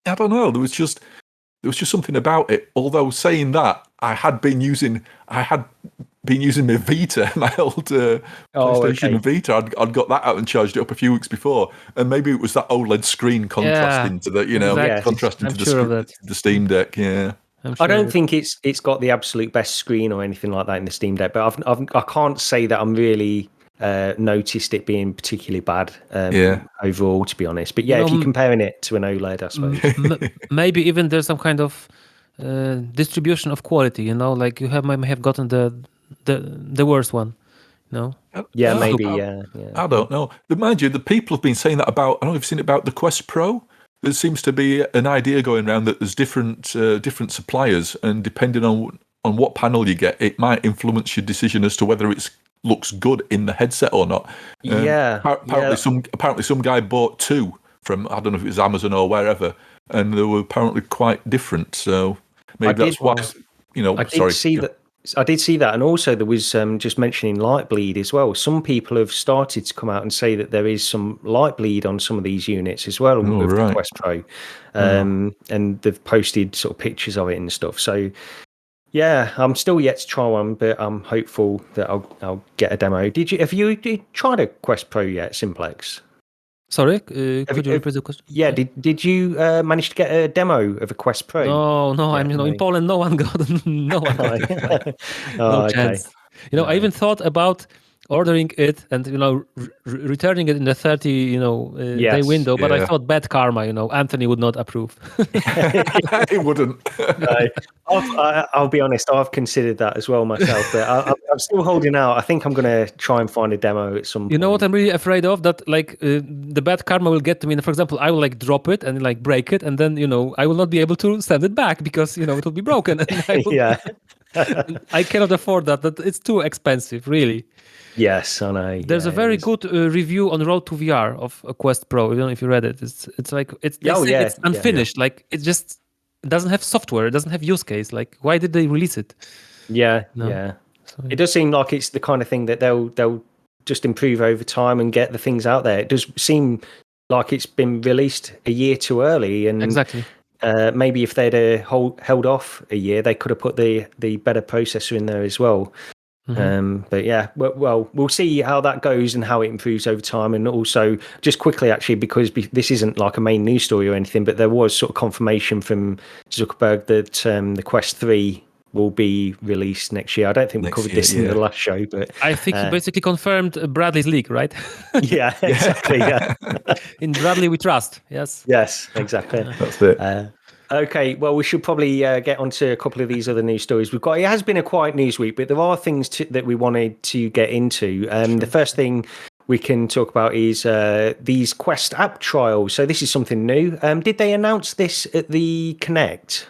I don't know, there was just something about it. Although saying that, I had been using my Vita, my old PlayStation Vita. I'd got that out and charged it up a few weeks before, and maybe it was that OLED screen contrasting to the contrasting to the Steam Deck. Yeah. I don't think it's got the absolute best screen or anything like that in the Steam Deck, but I can't say that I'm really noticed it being particularly bad overall, to be honest. But if you're comparing it to an OLED, I suppose maybe even there's some kind of distribution of quality. Like you may have gotten the worst one. No. Yeah, maybe. I don't know. But mind you, the people have been saying that about. I don't know if you've seen it about the Quest Pro. There seems to be an idea going around that there's different suppliers, and depending on what panel you get, it might influence your decision as to whether it looks good in the headset or not. Apparently some guy bought two from, I don't know if it was Amazon or wherever, and they were apparently quite different. So maybe that's why. I did see that, and also there was just mentioning light bleed as well. Some people have started to come out and say that there is some light bleed on some of these units as well with the Quest Pro, and they've posted sort of pictures of it and stuff. So yeah, I'm still yet to try one, but I'm hopeful that I'll get a demo. Have you tried a Quest Pro yet, Simplex? Sorry, could you repeat the question? Yeah, did you manage to get a demo of a Quest Pro? No. I'm in Poland. No one got no chance. I even thought about ordering it and returning it in the 30 day window, but I thought bad karma. Anthony would not approve. He wouldn't. No. I'll be honest, I've considered that as well myself, but I'm still holding out. I think I'm going to try and find a demo at some point. You know what I'm really afraid of? That the bad karma will get to me. For example, I will drop it and break it, and then I will not be able to send it back because it will be broken. And I cannot afford that. It's too expensive, really. Yes, I know. There's a very good review on Road to VR of a Quest Pro. I don't know if you read it. It's unfinished. It just doesn't have software. It doesn't have use case. Why did they release it? Yeah. Sorry. It does seem like it's the kind of thing that they'll just improve over time and get the things out there. It does seem like it's been released a year too early, and exactly. Maybe if they'd held off a year, they could have put the better processor in there as well. Mm-hmm. But yeah, well, we'll see how that goes and how it improves over time. And also, just quickly, actually, because this isn't like a main news story or anything, but there was sort of confirmation from Zuckerberg that the Quest 3 will be released next year. I don't think we covered this in the last show, but I think he basically confirmed Bradley's leak, right? Yeah, exactly. Yeah, in Bradley we trust. Yes, exactly. That's it. Okay, well, we should probably get onto a couple of these other news stories. It has been a quiet news week, but there are things that we wanted to get into. The first thing we can talk about is these Quest app trials. So this is something new. Did they announce this at the Connect?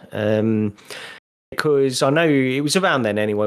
Because I know it was around then anyway,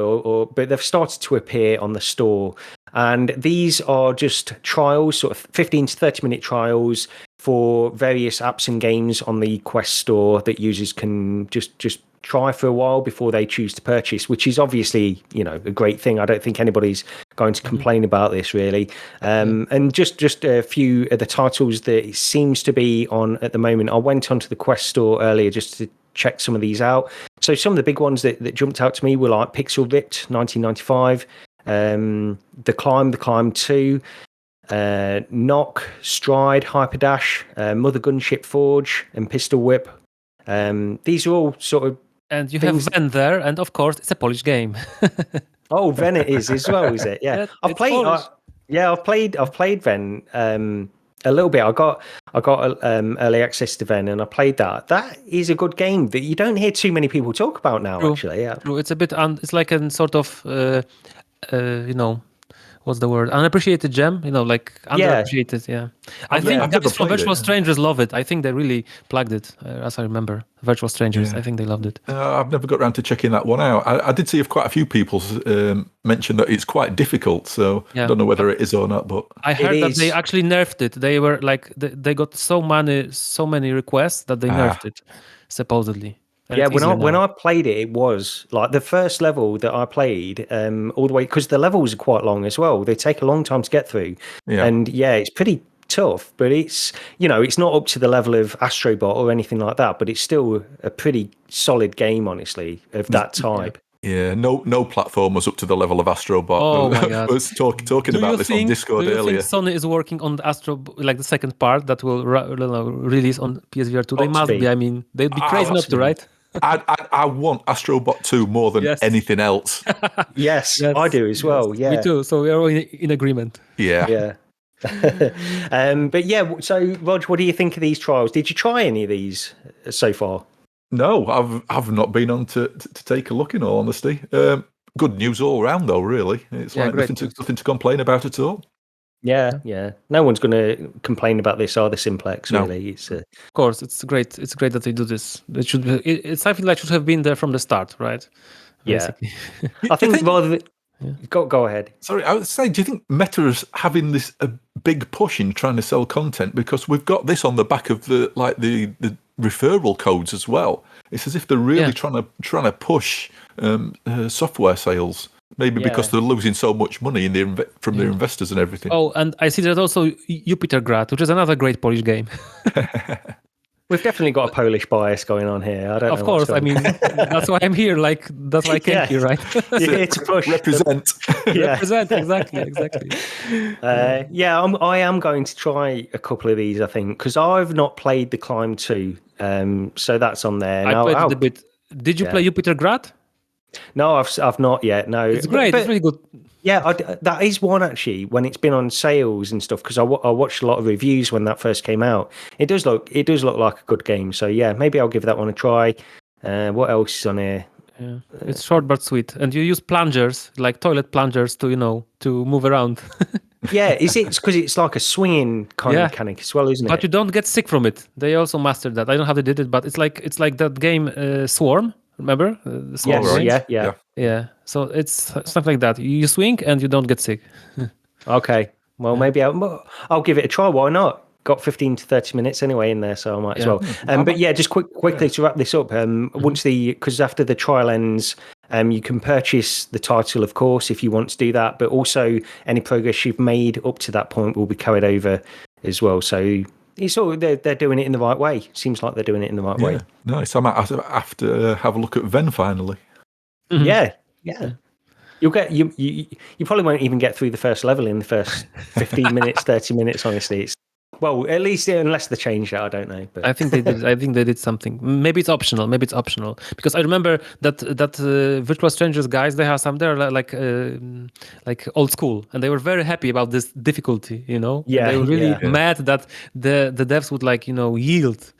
but they've started to appear on the store. And these are just trials, sort of 15 to 30 minute trials. for various apps and games on the Quest store that users can just try for a while before they choose to purchase, which is obviously, you know, a great thing. I don't think anybody's going to complain about this really. And just a few of the titles that it seems to be on at the moment. I went onto the Quest store earlier just to check some of these out. So some of the big ones that jumped out to me were like Pixel Ripped 1995, The Climb 2, Knock, Stride, Hyperdash, Mother Gunship Forge, and Pistol Whip. These are all sort of. And you have Ven there, and of course, it's a Polish game. Oh, Ven it is as well, is it? Yeah, I've played Ven a little bit. I got early access to Ven, and I played that. That is a good game that you don't hear too many people talk about now. True. Actually, yeah, True. It's a bit. It's like a sort of, you know, what's the word? Unappreciated gem. You know, like underappreciated. Yeah. I think guys from Virtual Strangers love it. I think they really plugged it, as I remember. Virtual Strangers. I think they loved it. I've never got around to checking that one out. I did see quite a few people mention that it's quite difficult. So I don't know whether it is or not. But I heard that they actually nerfed it. They were like they got so many requests that they nerfed it, supposedly. And when I played it, it was like the first level that I played, all the way, because the levels are quite long as well. They take a long time to get through, and it's pretty tough. But it's, you know, it's not up to the level of Astrobot or anything like that. But it's still a pretty solid game, honestly, of that type. Yeah, no platform was up to the level of Astrobot. Oh my God. I was talking about this on Discord earlier. Think Sony is working on the like the second part that will release on PS VR2? They must be. I mean, they'd be crazy not to, right? I want Astrobot 2 more than anything else. Yes, I do as well. Yeah, me too. So we're all in agreement. Yeah. But yeah, so Rog, what do you think of these trials? Did you try any of these so far? No, I've not been on to take a look, in all honesty. Good news all round though, really. It's like nothing to complain about at all. Yeah. No one's going to complain about this, are the Simplex, really? It's, of course, it's great. It's great that they do this. It should be, it's something that should have been there from the start, right? Basically. Yeah. I think rather than... Go ahead. Sorry, I would say, do you think Meta is having this a big push in trying to sell content? Because we've got this on the back of the referral codes as well. It's as if they're really trying to push software sales. Maybe because they're losing so much money from their investors and everything. Oh, and I see there's also Jupiter Grad, which is another great Polish game. We've definitely got a Polish bias going on here. I don't know. Of course, I mean, that's why I'm here. Like, that's why I came here, right? You're here to push. Represent. Represent, exactly. I am going to try a couple of these, I think, because I've not played The Climb 2. So that's on there. I played it a bit. Did you play Jupiter Grad? No, I've not yet. No, it's great. It's really good. Yeah, that is one actually. When it's been on sales and stuff, because I watched a lot of reviews when that first came out. It does look like a good game. So yeah, maybe I'll give that one a try. What else is on here? Yeah, it's short but sweet, and you use plungers, like toilet plungers, to move around. Yeah, is it because it's like a swinging kind of mechanic as well, isn't it? But you don't get sick from it. They also mastered that. I don't know how they did it, but it's like that game Swarm. Remember? Yeah. So it's something like that. You swing and you don't get sick. Okay. Well, maybe I'll give it a try. Why not? Got 15 to 30 minutes anyway in there, so I might as well. But yeah, just quickly to wrap this up. Because after the trial ends, you can purchase the title, of course, if you want to do that. But also, any progress you've made up to that point will be carried over as well. So it's all they're doing it in the right way. Seems like they're doing it in the right way. Nice. I might have to have a look at Ven finally. Mm-hmm. Yeah. You'll get you probably won't even get through the first level in the first 15 minutes, 30 minutes. Honestly, well, at least unless they change that, I don't know. But I think they did. I think they did something. Maybe it's optional. Because I remember that Virtual Strangers guys, they're like old school, and they were very happy about this difficulty. Yeah, they were really mad that the devs would yield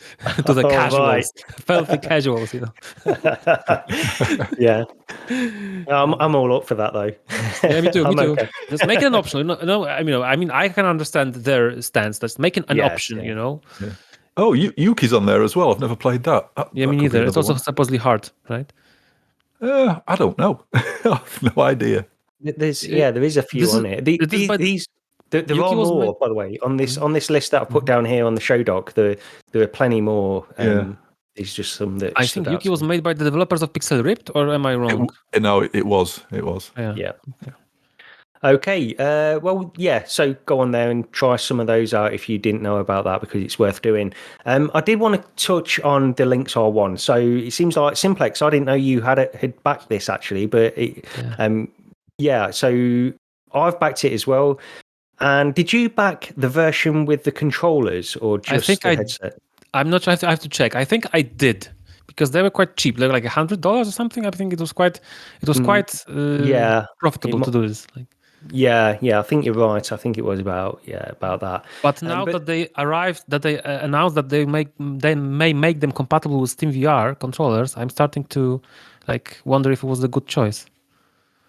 to the casuals, filthy casuals. Yeah, I'm all up for that though. Yeah, me too. Okay. Just make it an optional. No, I mean, I can understand their stance. Let's make it an option. Yeah. Oh, Yuki's on there as well. I've never played that. Me neither. It's also supposedly hard, right? I don't know. I have no idea. There is a few on it. There Yuki are was more, made. by the way, on this list that I've put down here on the show doc. There are plenty more. These are just some that I stood think out Yuki to was me. made by the developers of Pixel Ripped, or am I wrong? No, it was. It was. Yeah. Okay. Well, yeah. So go on there and try some of those out if you didn't know about that, because it's worth doing. I did want to touch on the Lynx R1. So it seems like Simplex. I didn't know you had backed this actually, but So I've backed it as well. And did you back the version with the controllers or just the headset? I'm not sure. I have to check. I think I did, because they were quite cheap. They were like $100 or something. I think it was quite profitable to do this. Yeah, I think you're right. I think it was about that. But now that they arrived, that they announced that they may make them compatible with Steam VR controllers, I'm starting to wonder if it was a good choice.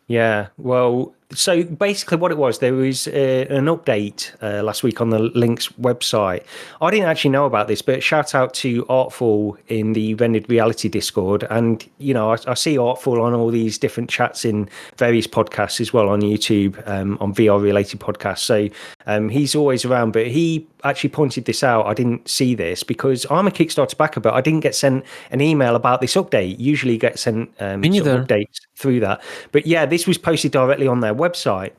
Yeah, well, so basically what it was, there was an update last week on the Lynx website. I didn't actually know about this, but shout out to Artful in the Rendered Reality Discord. And, I see Artful on all these different chats in various podcasts as well on YouTube, on VR-related podcasts. So he's always around, but he actually pointed this out. I didn't see this because I'm a Kickstarter backer, but I didn't get sent an email about this update. Usually get sent sort of updates through that. But yeah, this was posted directly on their website.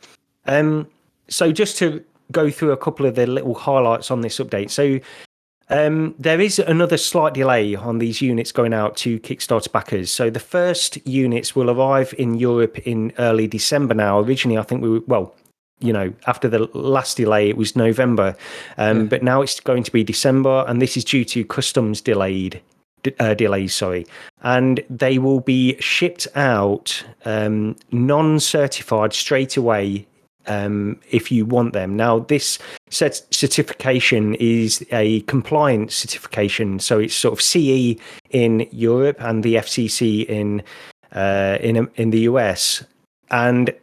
So just to go through a couple of the little highlights on this update. So there is another slight delay on these units going out to Kickstarter backers. So the first units will arrive in Europe in early December now. Originally, I think after the last delay, it was November. But now it's going to be December, and this is due to customs delays, and they will be shipped out non-certified straight away if you want them. Now, this certification is a compliance certification, so it's sort of CE in Europe and the FCC in the US. And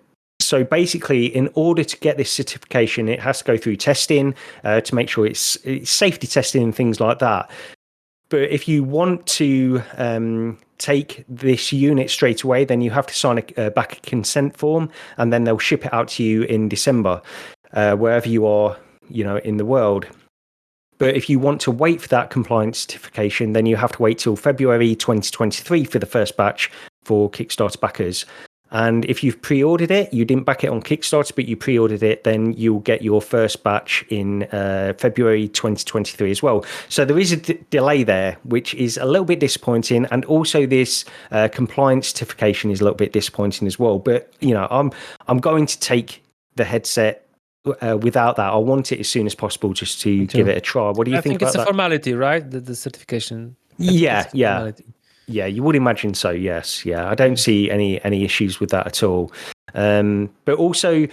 so basically, in order to get this certification, it has to go through testing to make sure it's safety testing and things like that. But if you want to take this unit straight away, then you have to sign a back consent form, and then they'll ship it out to you in December, wherever you are, in the world. But if you want to wait for that compliance certification, then you have to wait till February 2023 for the first batch for Kickstarter backers. And if you've pre-ordered it, you didn't back it on Kickstarter, but you pre-ordered it, then you'll get your first batch in February 2023 as well. So there is a delay there, which is a little bit disappointing. And also this compliance certification is a little bit disappointing as well. But, I'm going to take the headset without that. I want it as soon as possible just to give it a try. What do you think about that? I think it's a formality, right? The certification. Yeah. Yeah, you would imagine so, yes. Yeah, I don't see any issues with that at all. But also,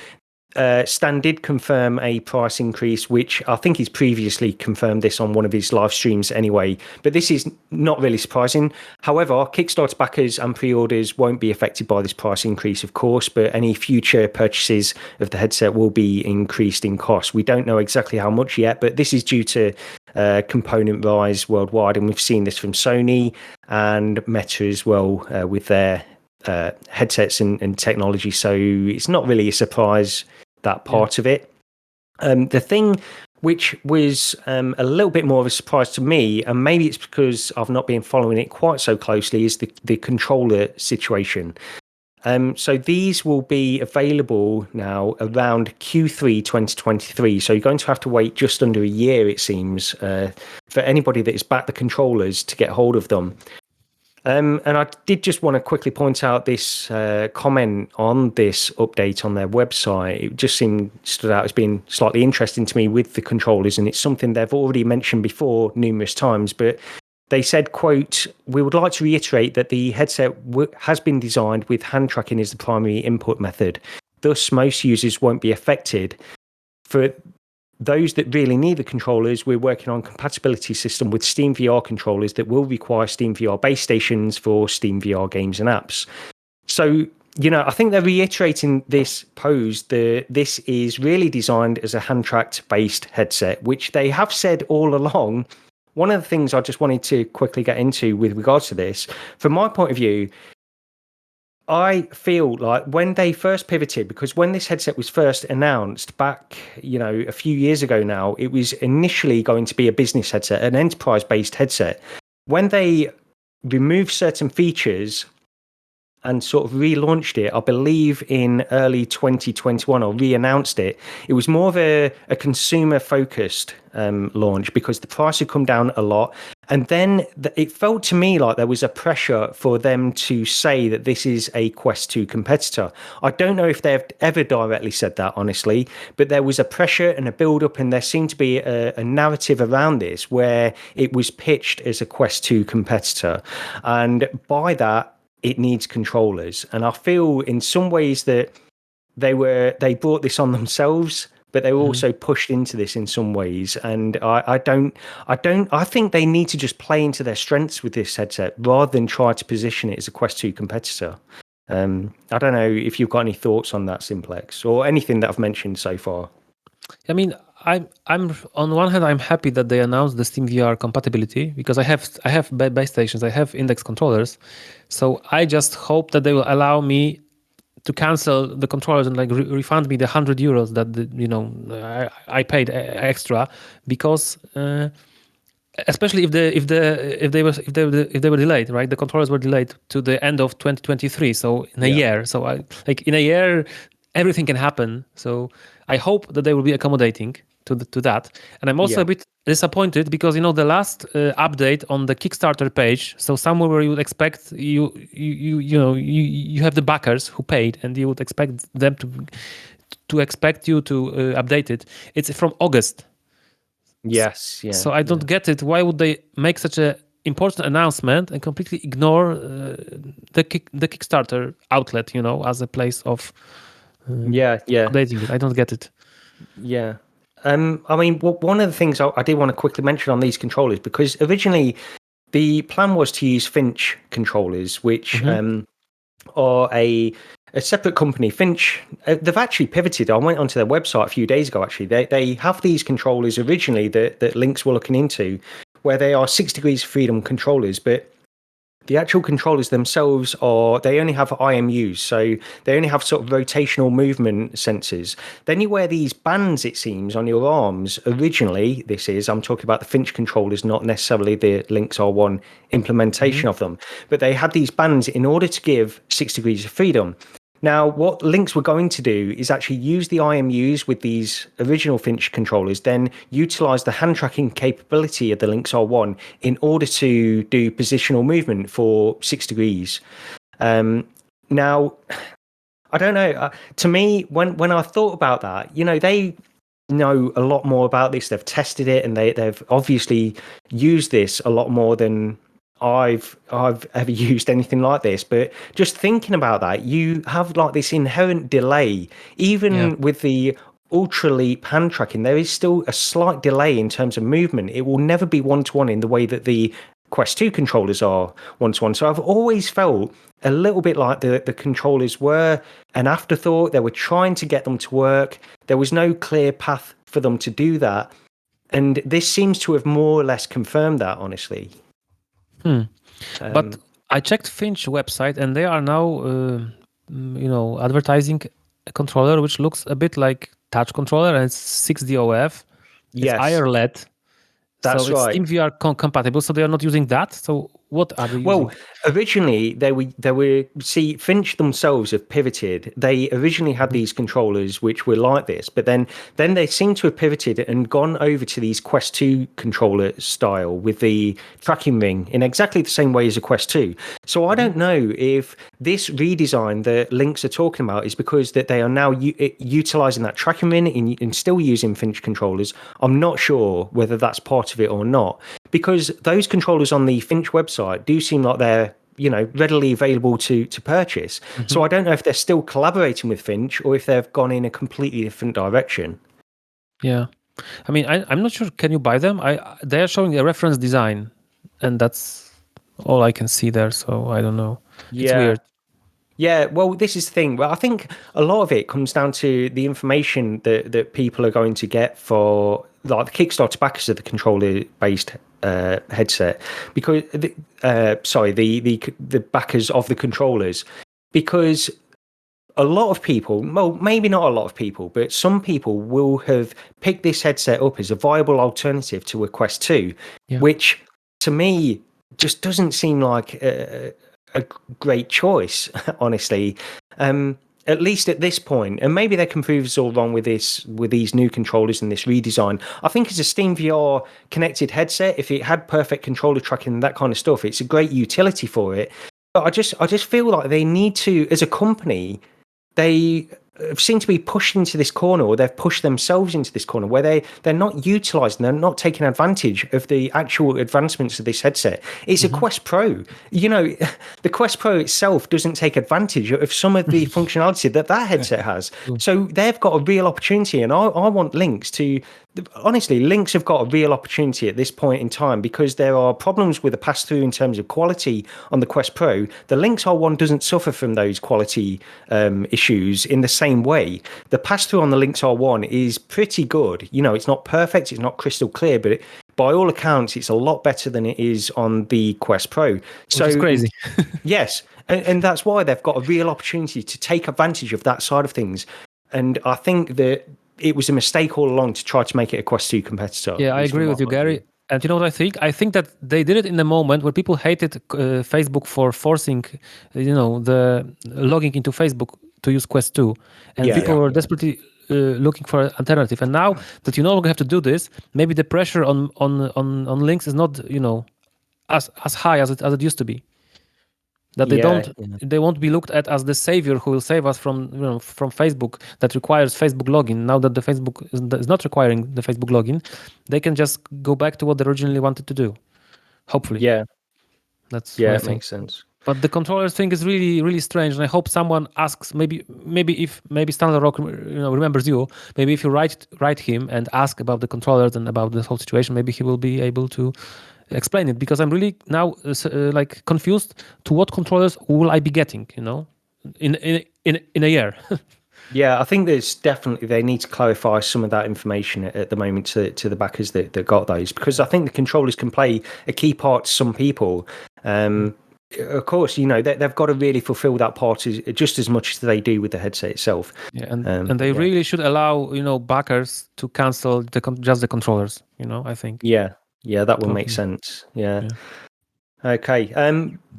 Stan did confirm a price increase, which I think he's previously confirmed this on one of his live streams anyway. But this is not really surprising. However, Kickstarter backers and pre-orders won't be affected by this price increase, of course, but any future purchases of the headset will be increased in cost. We don't know exactly how much yet, but this is due to component rise worldwide, and we've seen this from Sony and Meta as well with their headsets and technology. So it's not really a surprise, that part of it. The thing which was a little bit more of a surprise to me, and maybe it's because I've not been following it quite so closely, is the controller situation. So these will be available now around Q3 2023. So you're going to have to wait just under a year, it seems, for anybody that has backed the controllers to get hold of them. And I did just want to quickly point out this comment on this update on their website. It just stood out as being slightly interesting to me with the controllers, and it's something they've already mentioned before numerous times, but they said, quote, "We would like to reiterate that the headset has been designed with hand tracking as the primary input method. Thus, most users won't be affected. For those that really need the controllers, we're working on a compatibility system with Steam VR controllers that will require Steam VR base stations for Steam VR games and apps." So, I think they're reiterating this pose. This is really designed as a hand-tracked based headset, which they have said all along. One of the things I just wanted to quickly get into with regards to this, from my point of view, I feel like when they first pivoted, because when this headset was first announced back, a few years ago now, it was initially going to be a business headset, an enterprise-based headset. When they removed certain features and sort of relaunched it, I believe in early 2021, or re-announced it, it was more of a consumer-focused launch because the price had come down a lot. And then it felt to me like there was a pressure for them to say that this is a Quest 2 competitor. I don't know if they've ever directly said that, honestly, but there was a pressure and a build-up, and there seemed to be a narrative around this where it was pitched as a Quest 2 competitor. And by that, it needs controllers. And I feel in some ways that they brought this on themselves, but they were also pushed into this in some ways. And I think they need to just play into their strengths with this headset rather than try to position it as a Quest 2 competitor. I don't know if you've got any thoughts on that, Simplex, or anything that I've mentioned so far. I mean, I'm on one hand, I'm happy that they announced the Steam VR compatibility, because I have base stations, I have index controllers, so I just hope that they will allow me to cancel the controllers and like refund me the €100 that I paid extra, because especially if they were delayed, right? The controllers were delayed to the end of 2023, so in a year. So in a year, everything can happen. So I hope that they will be accommodating to that. And I'm also a bit disappointed because the last update on the Kickstarter page, so somewhere where you would expect you have the backers who paid, and you would expect them to expect you to update it. It's from August. Yes, yeah. So I don't get it. Why would they make such an important announcement and completely ignore the Kickstarter outlet, as a place of updating it? I don't get it. Yeah. I mean, one of the things I did want to quickly mention on these controllers, because originally the plan was to use Finch controllers, which are a separate company. Finch, they've actually pivoted. I went onto their website a few days ago, actually. They have these controllers originally that Lynx were looking into, where they are 6 degrees of freedom controllers, but the actual controllers themselves they only have IMUs, so they only have sort of rotational movement sensors. Then you wear these bands, it seems, on your arms. Originally, I'm talking about the Finch controllers, not necessarily the Lynx R1 implementation of them, but they had these bands in order to give 6 degrees of freedom. Now, what Lynx were going to do is actually use the IMUs with these original Finch controllers, then utilize the hand tracking capability of the Lynx R1 in order to do positional movement for 6 degrees. Now, I don't know. To me, when I thought about that, they know a lot more about this. They've tested it, and they've obviously used this a lot more than I've ever used anything like this. But just thinking about that, you have like this inherent delay, even with the ultra leap hand tracking. There is still a slight delay in terms of movement. It will never be one-to-one in the way that the Quest 2 controllers are one-to-one. So I've always felt a little bit like the controllers were an afterthought. They were trying to get them to work. There was no clear path for them to do that, and this seems to have more or less confirmed that, honestly. But I checked Finch website, and they are now, advertising a controller which looks a bit like touch controller, and it's 6DOF. It's IR LED. That's so it's right. Steam VR compatible, so they are not using that. So what are they using? Well, originally they were. See, Finch themselves have pivoted. They originally had these controllers which were like this, but then they seem to have pivoted and gone over to these Quest 2 controller style with the tracking ring in exactly the same way as a Quest 2. So I don't know if this redesign that Lynx are talking about is because that they are now utilizing that tracking ring and still using Finch controllers. I'm not sure whether that's part of it or not, because those controllers on the Finch website do seem like they're readily available to purchase. So I don't know if they're still collaborating with Finch or if they've gone in a completely different direction. Yeah, I mean, I'm not sure. Can you buy them? They are showing a reference design, and that's all I can see there. So I don't know. It's weird. Yeah, well, this is the thing. Well, I think a lot of it comes down to the information that people are going to get for like the Kickstarter backers of the controller-based headset, because the backers of the controllers, because a lot of people, well, maybe not a lot of people, but some people will have picked this headset up as a viable alternative to a Quest 2, which to me just doesn't seem like a great choice, honestly. At least at this point, and maybe they can prove us all wrong with these new controllers and this redesign. I think as a Steam VR connected headset, if it had perfect controller tracking and that kind of stuff, it's a great utility for it. But I just feel like they need to, as a company, they seem to be pushed into this corner, or they've pushed themselves into this corner where they're not utilizing, they're not taking advantage of the actual advancements of this headset. It's a Quest Pro. You know, the Quest Pro itself doesn't take advantage of some of the functionality that headset has. So they've got a real opportunity, and I want Lynx to... Honestly, Lynx have got a real opportunity at this point in time, because there are problems with the pass-through in terms of quality on the Quest Pro. The Lynx R1 doesn't suffer from those quality issues in the same way. The pass-through on the Lynx R1 is pretty good. You know, it's not perfect, it's not crystal clear, but by all accounts, it's a lot better than it is on the Quest Pro. So it's crazy. Yes, and that's why they've got a real opportunity to take advantage of that side of things. And I think that it was a mistake all along to try to make it a Quest 2 competitor. Yeah, I agree with you, Gary. And you know what I think? I think that they did it in a moment where people hated Facebook for forcing, the logging into Facebook to use Quest 2. And people were desperately looking for an alternative. And now that you no longer have to do this, maybe the pressure on Lynx is not, as high as it used to be. That they won't be looked at as the savior who will save us from Facebook that requires Facebook login. Now that the Facebook is not requiring the Facebook login, they can just go back to what they originally wanted to do. Hopefully, that's what I think. Makes sense. But the controller thing is really, really strange, and I hope someone asks. Maybe Stanley Rock, remembers you. Maybe if you write him and ask about the controllers and about this whole situation, maybe he will be able to explain it, because I'm really now confused to what controllers will I be getting, in a year. Yeah, I think there's definitely, they need to clarify some of that information at the moment to the backers that got those, because I think the controllers can play a key part to some people. Of course, they've got to really fulfill that part just as much as they do with the headset itself. Yeah, and they really should allow backers to cancel just the controllers. I think. Yeah, that would make sense. Yeah. Okay.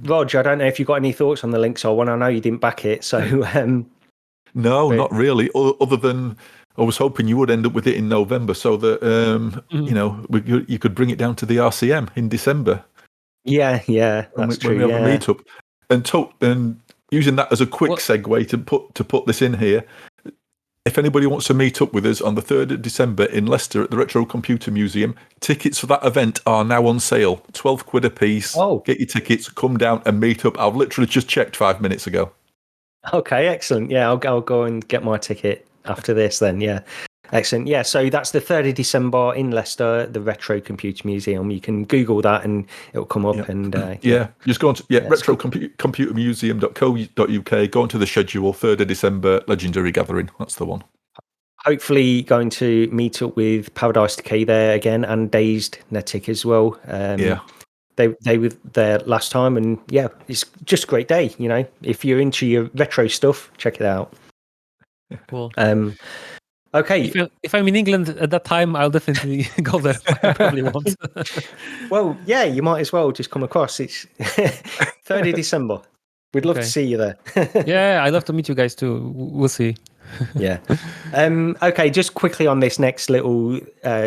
Rog, I don't know if you've got any thoughts on the Lynx R1. I know you didn't back it, so... No, not really. Other than I was hoping you would end up with it in November, so that you could bring it down to the RCM in December. Yeah, that's true. When we have a meetup, and using that as a quick segue to put this in here. If anybody wants to meet up with us on the 3rd of December in Leicester at the Retro Computer Museum, tickets for that event are now on sale. 12 quid a piece. Oh. Get your tickets, come down and meet up. I've literally just checked 5 minutes ago. Okay, excellent. Yeah, I'll go and get my ticket after this then, yeah. Excellent. Yeah, so that's the 3rd of December in Leicester, the Retro Computer Museum. You can Google that and it'll come up. And just go on to retrocomputermuseum.co.uk, go onto the schedule, 3rd of December, Legendary Gathering. That's the one. Hopefully going to meet up with Paradise Decay there again, and Dazed Netic as well. They were there last time, and it's just a great day. If you're into your retro stuff, check it out. Cool. Okay. If I'm in England at that time, I'll definitely go there. I probably won't. Well, yeah, you might as well just come across. It's 3rd of December. We'd love to see you there. Yeah, I'd love to meet you guys too. We'll see. Yeah. Okay, just quickly on this next little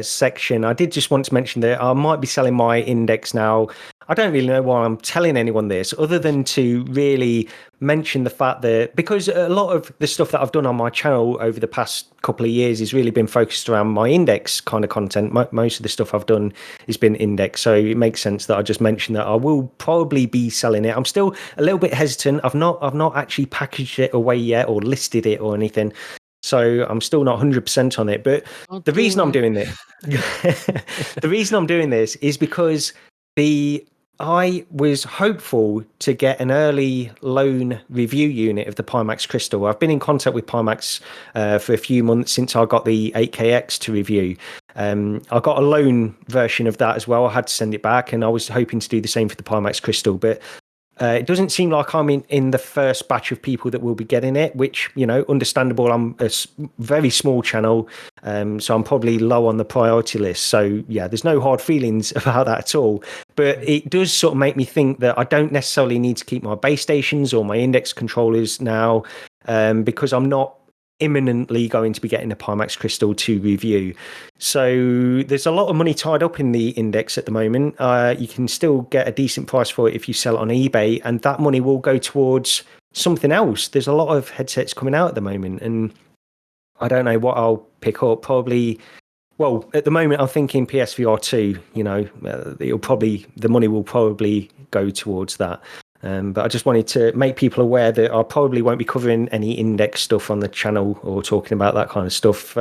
section, I did just want to mention that I might be selling my Index now. I don't really know why I'm telling anyone this, other than to really mention the fact that, because a lot of the stuff that I've done on my channel over the past couple of years has really been focused around my Index kind of content. Most of the stuff I've done has been Index, so it makes sense that I just mention that I will probably be selling it. I'm still a little bit hesitant. I've not actually packaged it away yet or listed it or anything. So I'm still not 100% on it. But the reason I'm doing this, is because I was hopeful to get an early loan review unit of the Pimax Crystal. I've been in contact with Pimax for a few months since I got the 8KX to review. I got a loan version of that as well. I had to send it back, and I was hoping to do the same for the Pimax Crystal. But it doesn't seem like I'm in the first batch of people that will be getting it, which, understandable. I'm a very small channel, so I'm probably low on the priority list. So, yeah, there's no hard feelings about that at all. But it does sort of make me think that I don't necessarily need to keep my base stations or my index controllers now, because I'm not imminently going to be getting a Pimax Crystal to review. So there's a lot of money tied up in the index at the moment. You can still get a decent price for it if you sell it on eBay, and that money will go towards something else. There's a lot of headsets coming out at the moment, and I don't know what I'll pick up. Probably, well, at the moment I'm thinking PS VR2. The money will probably go towards that. But I just wanted to make people aware that I probably won't be covering any index stuff on the channel or talking about that kind of stuff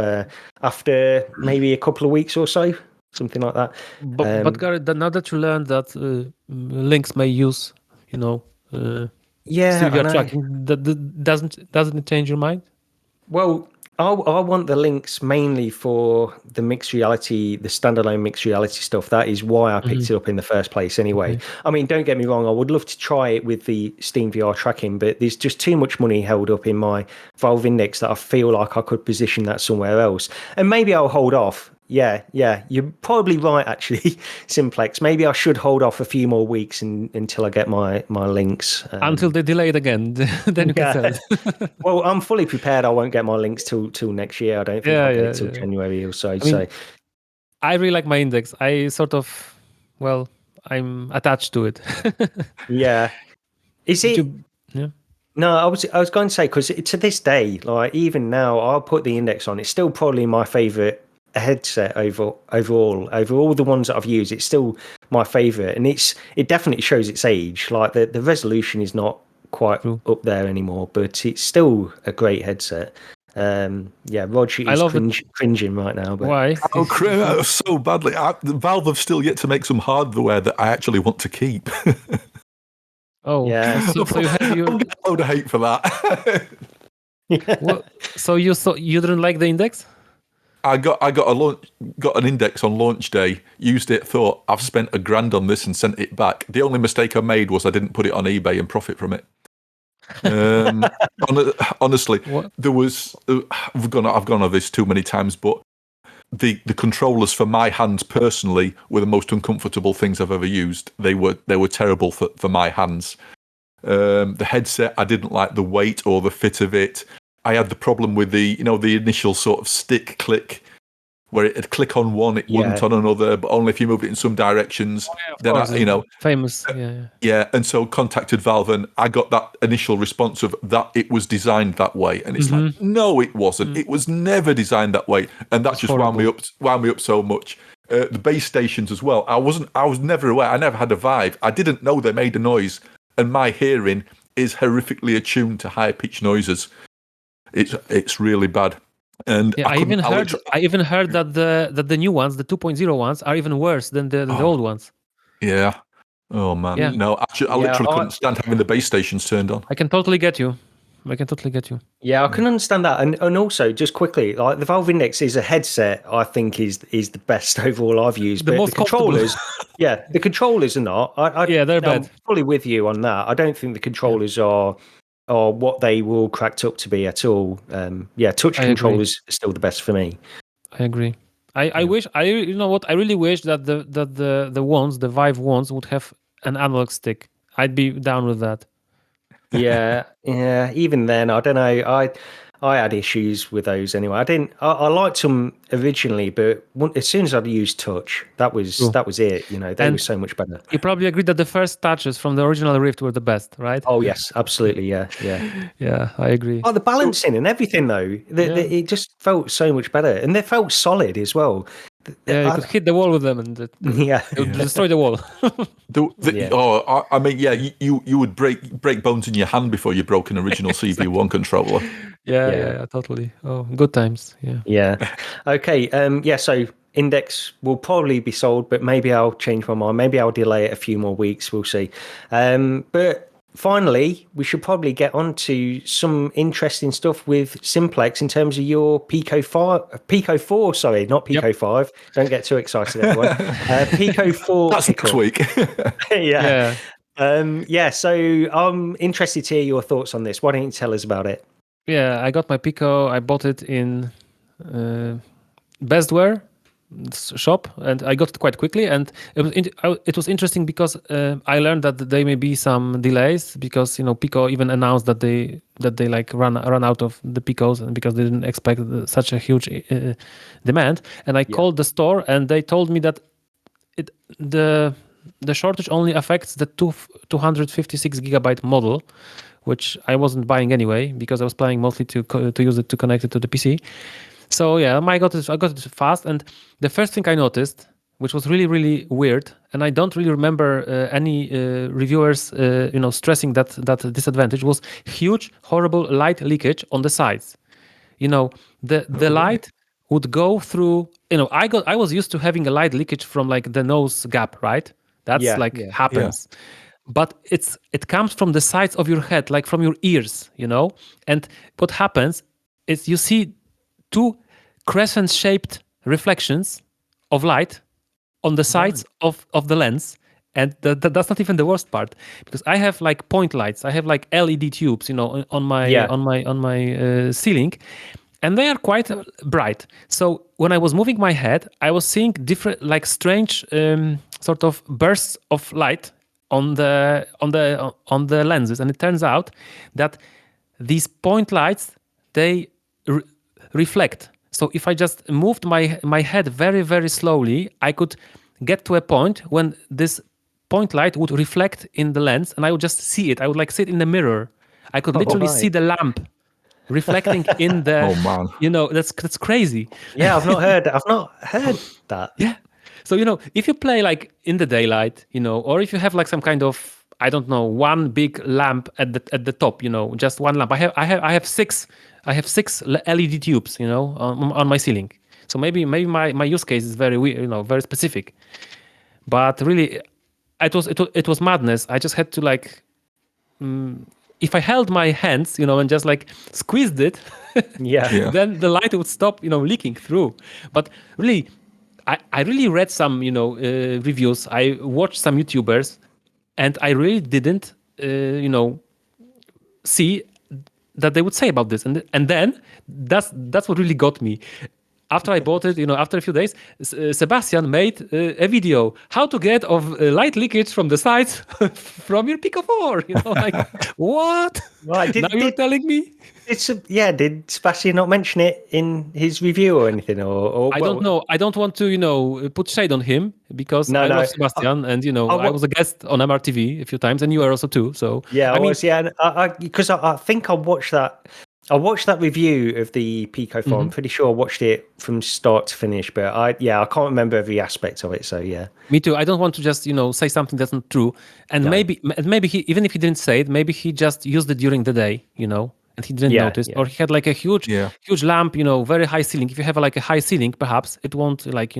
after maybe a couple of weeks or so, something like that. But Gary, now that you learned that Lynx may use, still VR tracking, doesn't it change your mind? Well, I want the Lynx mainly for the mixed reality, the standalone mixed reality stuff. That is why I picked it up in the first place anyway. Okay. I mean, don't get me wrong, I would love to try it with the Steam VR tracking, but there's just too much money held up in my Valve Index that I feel like I could position that somewhere else. And maybe I'll hold off. Yeah, you're probably right, actually, Simplex. Maybe I should hold off a few more weeks until I get my Lynx. Until they delay it again, then you can sell it. Well, I'm fully prepared. I won't get my Lynx till next year. I don't think I'll get it till January or so. I really like my Index. I sort of, I'm attached to it. Yeah. Is it? Yeah. No, I was going to say, because to this day, like even now, I'll put the Index on. It's still probably my favorite headset overall. Over all the ones that I've used, it's still my favorite, and it definitely shows its age. Like the resolution is not quite up there anymore, but it's still a great headset. Roger is cringing right now. But why? So badly. Valve have still yet to make some hardware that I actually want to keep. Oh, yeah. So you have your load of hate for that. Well, so you didn't like the Index? I got an Index on launch day, used it, thought I've spent $1,000 on this and sent it back. The only mistake I made was I didn't put it on eBay and profit from it. Honestly, there was I've gone over this too many times, but the controllers for my hands personally were the most uncomfortable things I've ever used. They were terrible for my hands. The headset, I didn't like the weight or the fit of it. I had the problem with the initial sort of stick click, where it'd click on one, it wouldn't on another, but only if you moved it in some directions. Famous. Yeah, and so contacted Valve, and I got that initial response of that it was designed that way, and it's like, no, it wasn't. It was never designed that way, and that just wound me up so much. The base stations as well. I was never aware. I never had a Vive. I didn't know they made a noise, and my hearing is horrifically attuned to high pitched noises. It's really bad. And I even heard that the new ones, the 2.0 ones, are even worse than the old ones. Yeah. Oh man. Yeah. No, I literally couldn't stand having the base stations turned on. I can totally get you. Yeah, I can understand that, and also just quickly, like the Valve Index is a headset. I think is the best overall I've used. But the controllers, the controllers are not. They're bad. I'm fully with you on that. I don't think the controllers are what they will cracked up to be at all. Touch controllers are still the best for me. I agree. I wish I really wish that the Vive ones would have an analog stick. I'd be down with that. Yeah. Even then, I don't know. I had issues with those anyway. I liked them originally, but as soon as I'd used touch, that was it. They were so much better. You probably agree that the first touches from the original Rift were the best, right? Oh yes, absolutely. Yeah. Yeah, I agree. Oh, the balancing and everything though, it just felt so much better, and they felt solid as well. Yeah, you could hit the wall with them and destroy the wall. You would break bones in your hand before you broke an original CV1 controller. Yeah, totally. Oh, good times. Yeah. Okay. So Index will probably be sold, but maybe I'll change my mind. Maybe I'll delay it a few more weeks. We'll see. But finally, we should probably get on to some interesting stuff with Simplex in terms of your Pico 4, sorry, not Pico 5. Don't get too excited, everyone. Pico 4. That's next week. Yeah. Yeah, so I'm interested to hear your thoughts on this. Why don't you tell us about it? Yeah, I got my Pico. I bought it in Bestware shop, and I got it quite quickly. And it was interesting because I learned that there may be some delays because Pico even announced that they like run out of the Picos, and because they didn't expect such a huge demand. And I called the store, and they told me that the shortage only affects the 256 gigabyte model, which I wasn't buying anyway because I was planning mostly to use it to connect it to the PC. So yeah, I got it fast, and the first thing I noticed, which was really, really weird, and I don't really remember any reviewers, stressing that disadvantage, was huge, horrible light leakage on the sides. The light would go through. I was used to having a light leakage from like the nose gap, right? That's happens. But it comes from the sides of your head, like from your ears, And what happens is you see two crescent-shaped reflections of light on the sides of the lens. And that's not even the worst part, because I have like point lights. I have like LED tubes, on my ceiling, and they are quite bright. So when I was moving my head, I was seeing different, like strange sort of bursts of light on the lenses, and it turns out that these point lights, they reflect. So if I just moved my head very, very slowly, I could get to a point when this point light would reflect in the lens, and I would just see it. I would like see it in the mirror. I could literally see the lamp reflecting in the. Oh man! That's crazy. Yeah, I've not heard that. Yeah. So if you play like in the daylight, or if you have like some kind of, I don't know, one big lamp at the top, just one lamp. I have six LED tubes, on my ceiling. So maybe my use case is very weird, very specific. But really, it was madness. I just had to like, if I held my hands, and just like squeezed it, then the light would stop, leaking through. But really, I really read some, reviews. I watched some YouTubers, and I really didn't, see that they would say about this. And then that's what really got me. After I bought it, after a few days, Sebastian made a video how to get of light leakage from the sides from your Pico 4. Like what? Right, now you're telling me? Did Sebastian not mention it in his review or anything? Or I don't know. I don't want to, put shade on him because I love Sebastian, and I was a guest on MRTV a few times, and you are also too. So yeah, because I think I watched that. I watched that review of the Pico 4. I'm pretty sure I watched it from start to finish, but I can't remember every aspect of it. So yeah, me too. I don't want to just say something that's not true. And maybe he, even if he didn't say it, maybe he just used it during the day, and he didn't notice, or he had like a huge lamp, very high ceiling. If you have like a high ceiling, perhaps it won't like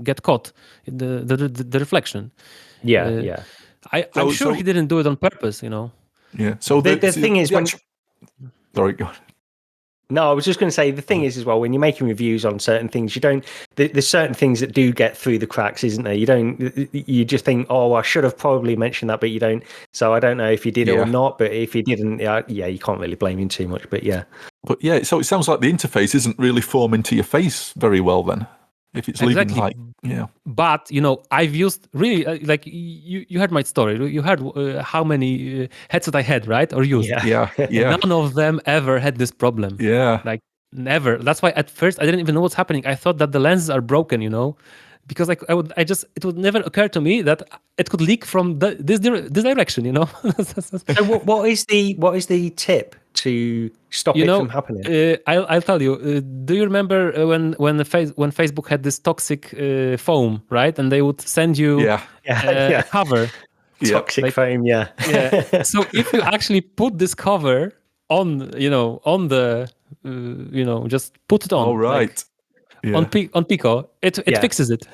get caught in the reflection. I'm sure he didn't do it on purpose. Yeah. So the thing is when. Sorry, go on. No, I was just going to say the thing is as well, when you're making reviews on certain things, you don't. There's certain things that do get through the cracks, isn't there? You just think, oh, I should have probably mentioned that, but you don't. So I don't know if you did or not, but if you didn't, you can't really blame him too much. But yeah. But yeah, so it sounds like the interface isn't really forming to your face very well then. If it's leaving like, But I've used really like you heard my story. You heard how many headsets I had, right? Or used. Yeah. None of them ever had this problem. Yeah. Like never. That's why at first I didn't even know what's happening. I thought that the lenses are broken, because like it would never occur to me that it could leak from this direction, So what is the tip to stop it from happening? I'll tell you. Do you remember when Facebook had this toxic foam, right? And they would send you a cover. Toxic foam, yeah. So if you actually put this cover on the just put it on. Oh right. On Pico, it fixes it.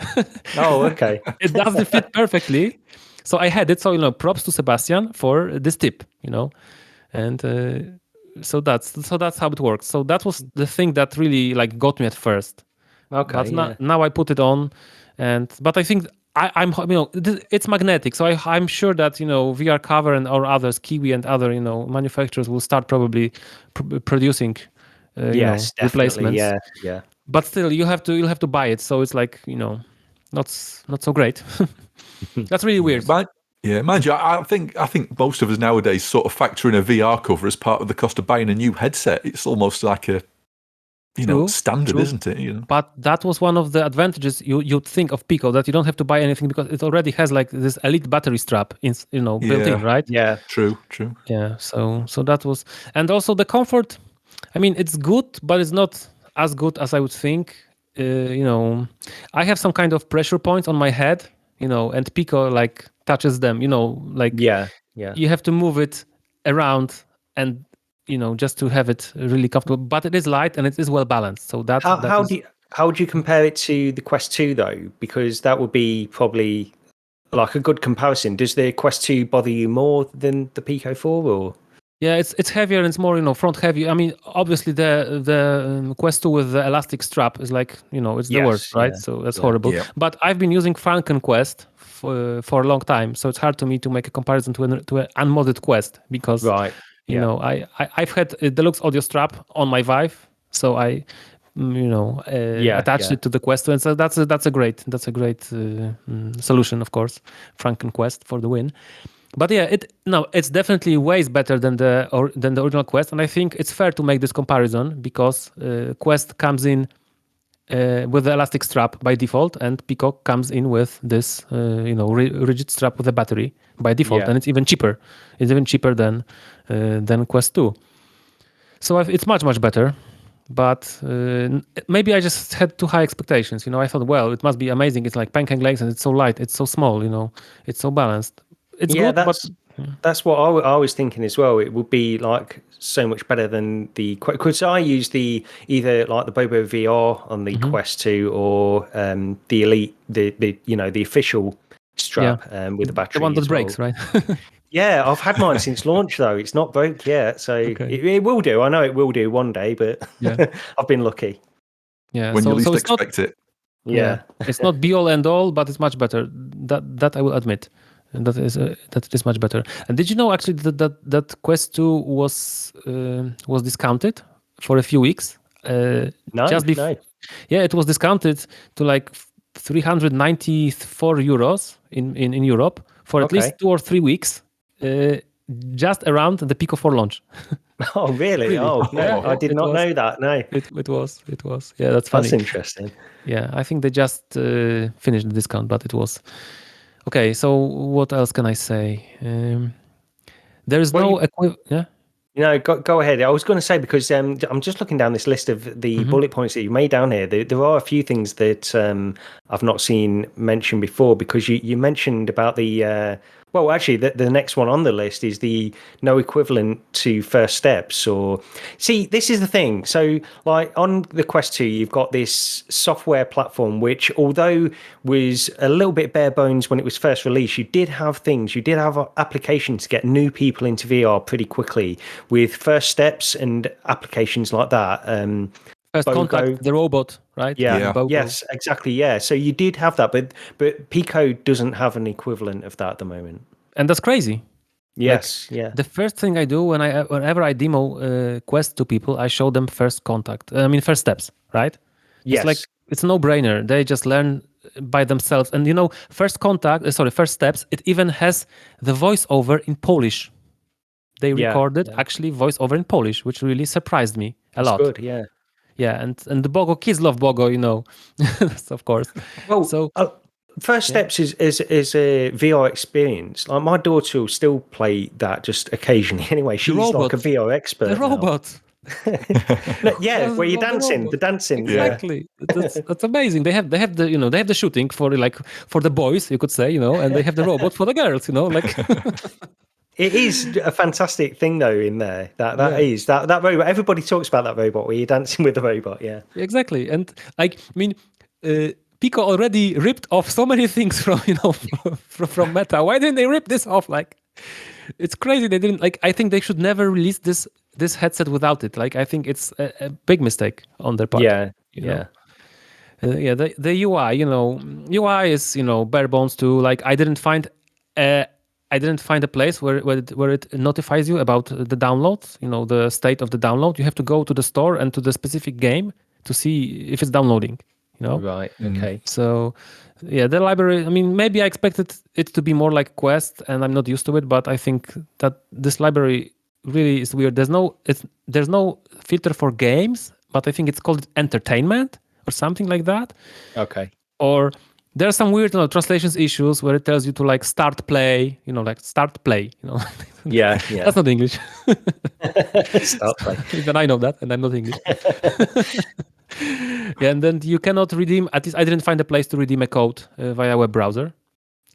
Oh, okay. It doesn't fit perfectly. So I had it. So props to Sebastian for this tip. And so that's how it works. So that was the thing that really like got me at first. Okay. But now I put it on, but I think I'm it's magnetic, so I'm sure that VR Cover and or others, Kiwi and other manufacturers will start probably producing Yes, definitely. replacements. Yeah. But still, you'll have to buy it, so it's like not so great. That's really weird. Mind you, I think most of us nowadays sort of factor in a VR cover as part of the cost of buying a new headset. It's almost like a standard, isn't it? But that was one of the advantages you'd think of Pico, that you don't have to buy anything because it already has like this elite battery strap built in, right? Yeah, true. Yeah, so that was, and also the comfort. I mean, it's good, but it's not as good as I would think. I have some kind of pressure points on my head, and Pico like touches them, like Yeah. you have to move it around and just to have it really comfortable. But it is light and it is well balanced. So how would you compare it to the Quest 2 though? Because that would be probably like a good comparison. Does the Quest 2 bother you more than the Pico 4 or? Yeah, it's heavier and it's more front heavy. I mean, obviously the Quest 2 with the elastic strap is like it's the worst, right? Yeah, So that's horrible. Yeah. But I've been using Franken Quest for a long time, so it's hard to me to make a comparison to an unmodded Quest because I've had a deluxe audio strap on my Vive, so I attached it to the Quest 2, and so that's a great solution, of course. Franken Quest for the win. But yeah, it's definitely ways better than the original Quest, and I think it's fair to make this comparison because Quest comes in with the elastic strap by default, and Pico comes in with this rigid strap with a battery by default, and it's even cheaper. It's even cheaper than Quest 2. So it's much better. But maybe I just had too high expectations. I thought, well, it must be amazing. It's like pancake legs, and it's so light, it's so small. It's so balanced. It's good, that's what I was thinking as well. It would be like so much better than the Quest, because I use either like the Bobo VR on the Quest 2 or the Elite, the official strap with the battery. The one that breaks, right? Yeah, I've had mine since launch though. It's not broke yet, so it will do. I know it will do one day, but I've been lucky. Yeah, when you least expect it. Yeah, it's not be all and all, but it's much better. That I will admit. And that is much better. And did you know actually that Quest 2 was discounted for a few weeks? No. Yeah, it was discounted to like 394 euros in Europe for at least 2 or 3 weeks, just around the Pico 4 launch. Oh, really? Oh, no, I did not know that. No, it was. Yeah, that's funny. That's interesting. Yeah, I think they just finished the discount, but it was. Okay, so what else can I say? There is yeah. Go ahead. I was going to say, because I'm just looking down this list of the bullet points that you made down here. There are a few things that I've not seen mentioned before, because you mentioned about the well, actually, the next one on the list is the no equivalent to first steps. Or see, this is the thing. So, like on the Quest 2, you've got this software platform, which, although was a little bit bare bones when it was first released, you did have applications to get new people into VR pretty quickly with first steps and applications like that. First contact, the robot, right? Yeah. Yes, exactly. Yeah. So you did have that, but Pico doesn't have an equivalent of that at the moment. And that's crazy. Yes. The first thing I do whenever I demo Quest to people, I show them first steps, right? Yes. It's a no-brainer. They just learn by themselves. And first steps, it even has the voiceover in Polish. They recorded actually voiceover in Polish, which really surprised me a lot. Good, yeah. Yeah, and the Bogo kids love Bogo, of course. Well, so first steps is a VR experience. Like my daughter will still play that just occasionally. Anyway, she's like a VR expert. The robot. Where you're dancing, the dancing. Exactly. Yeah. That's amazing. They have the shooting for the boys, you could say, and they have the robot for the girls, It is a fantastic thing, though, in there. That robot. Everybody talks about that robot where you're dancing with the robot. Yeah, exactly. And Pico already ripped off so many things from from Meta. Why didn't they rip this off? It's crazy. They didn't. I think they should never release this headset without it. I think it's a big mistake on their part. Yeah. The UI, UI is bare bones too. Like I didn't find a place where it notifies you about the downloads. The state of the download. You have to go to the store and to the specific game to see if it's downloading. Right. Okay. So, yeah, the library. I mean, maybe I expected it to be more like Quest, and I'm not used to it. But I think that this library really is weird. There's no filter for games, but I think it's called entertainment or something like that. Okay. Or there are some weird translations issues where it tells you to like start play. Like start play. Yeah. That's not English. Start play. Even I know that, and I'm not English. Yeah, and then you cannot redeem. At least I didn't find a place to redeem a code via web browser,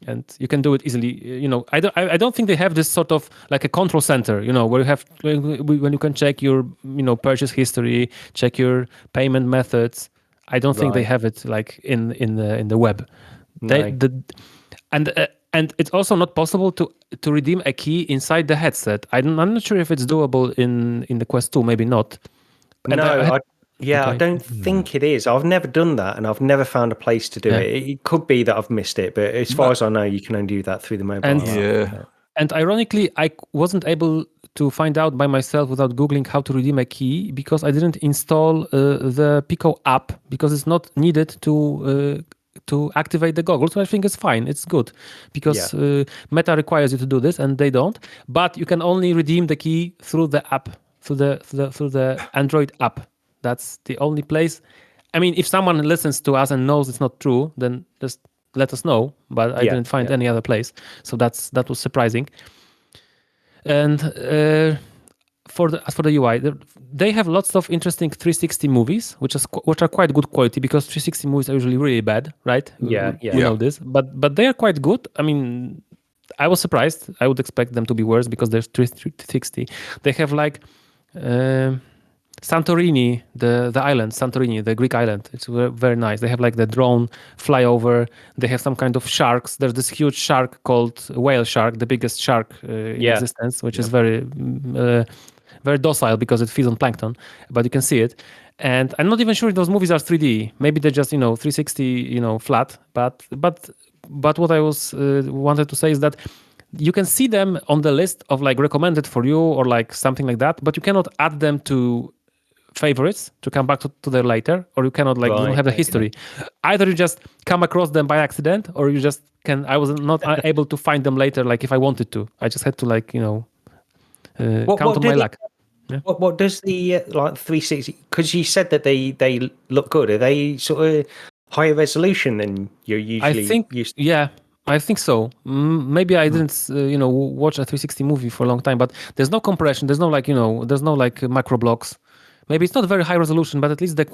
and you can do it easily. I don't think they have this sort of like a control center. Where you have when you can check your purchase history, check your payment methods. I don't think they have it like in the web. And it's also not possible to redeem a key inside the headset. I'm not sure if it's doable in the Quest 2. Maybe not. And I don't think it is. I've never done that, and I've never found a place to do it. It could be that I've missed it, but as far as I know, you can only do that through the mobile app. And ironically, I wasn't able to find out by myself without Googling how to redeem a key because I didn't install the Pico app because it's not needed to activate the goggles. So I think it's fine. It's good because Meta requires you to do this, and they don't. But you can only redeem the key through the app, through the Android app. That's the only place. I mean, if someone listens to us and knows it's not true, then just let us know. But I didn't find any other place, so that was surprising. And for the UI, they have lots of interesting 360 movies, which are quite good quality because 360 movies are usually really bad, right? Yeah. We know this, but they are quite good. I mean, I was surprised. I would expect them to be worse because there's 360. They have like. Santorini, the island, Santorini, the Greek island. It's very nice. They have like the drone flyover. They have some kind of sharks. There's this huge shark called whale shark, the biggest shark in existence, which is very, very docile because it feeds on plankton. But you can see it. And I'm not even sure if those movies are 3D. Maybe they're just 360 flat. But what I was wanted to say is that you can see them on the list of like recommended for you or like something like that, but you cannot add them to favorites to come back to them later, or you cannot you don't have a history. Either you just come across them by accident, or you just can. I was not able to find them later. Like if I wanted to, I just had to count on my luck. Yeah. What does the 360? Because you said that they look good. Are they sort of higher resolution than you're usually used to? Yeah. I think so. Maybe I didn't, watch a 360 movie for a long time, but there's no compression. There's no macro blocks. Maybe it's not very high resolution, but at least the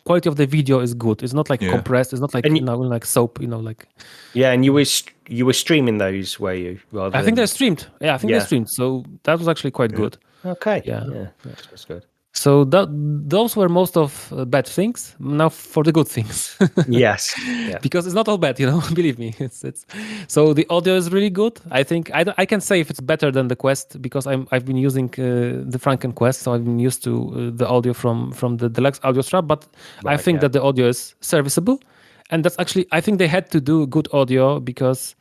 quality of the video is good. It's not compressed. It's not like like soap. Yeah, and you were streaming those, were you? I think they're streamed. Yeah, I think they're streamed. So that was actually quite good. Okay. Yeah, that's good. So those were most of bad things. Now for the good things. Yes. Because it's not all bad, believe me. It's so the audio is really good. I think I can say if it's better than the Quest because I've been using the Franken Quest, so I've been used to the audio from the deluxe audio strap. But I think that the audio is serviceable, and that's actually I think they had to do good audio because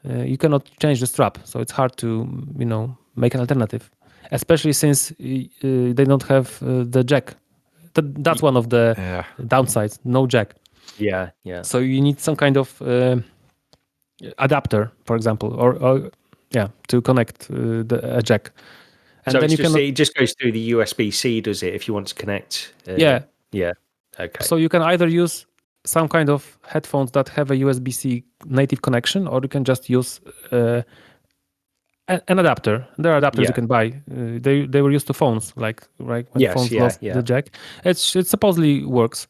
you cannot change the strap, so it's hard to make an alternative. Especially since they don't have the jack. That's one of the downsides. No jack. Yeah. So you need some kind of adapter, for example, or to connect a jack. And so then it just goes through the USB-C, does it? If you want to connect. Yeah. Okay. So you can either use some kind of headphones that have a USB-C native connection, or you can just use an adapter. There are adapters you can buy. They were used to phones, like when phones lost the jack. It supposedly works.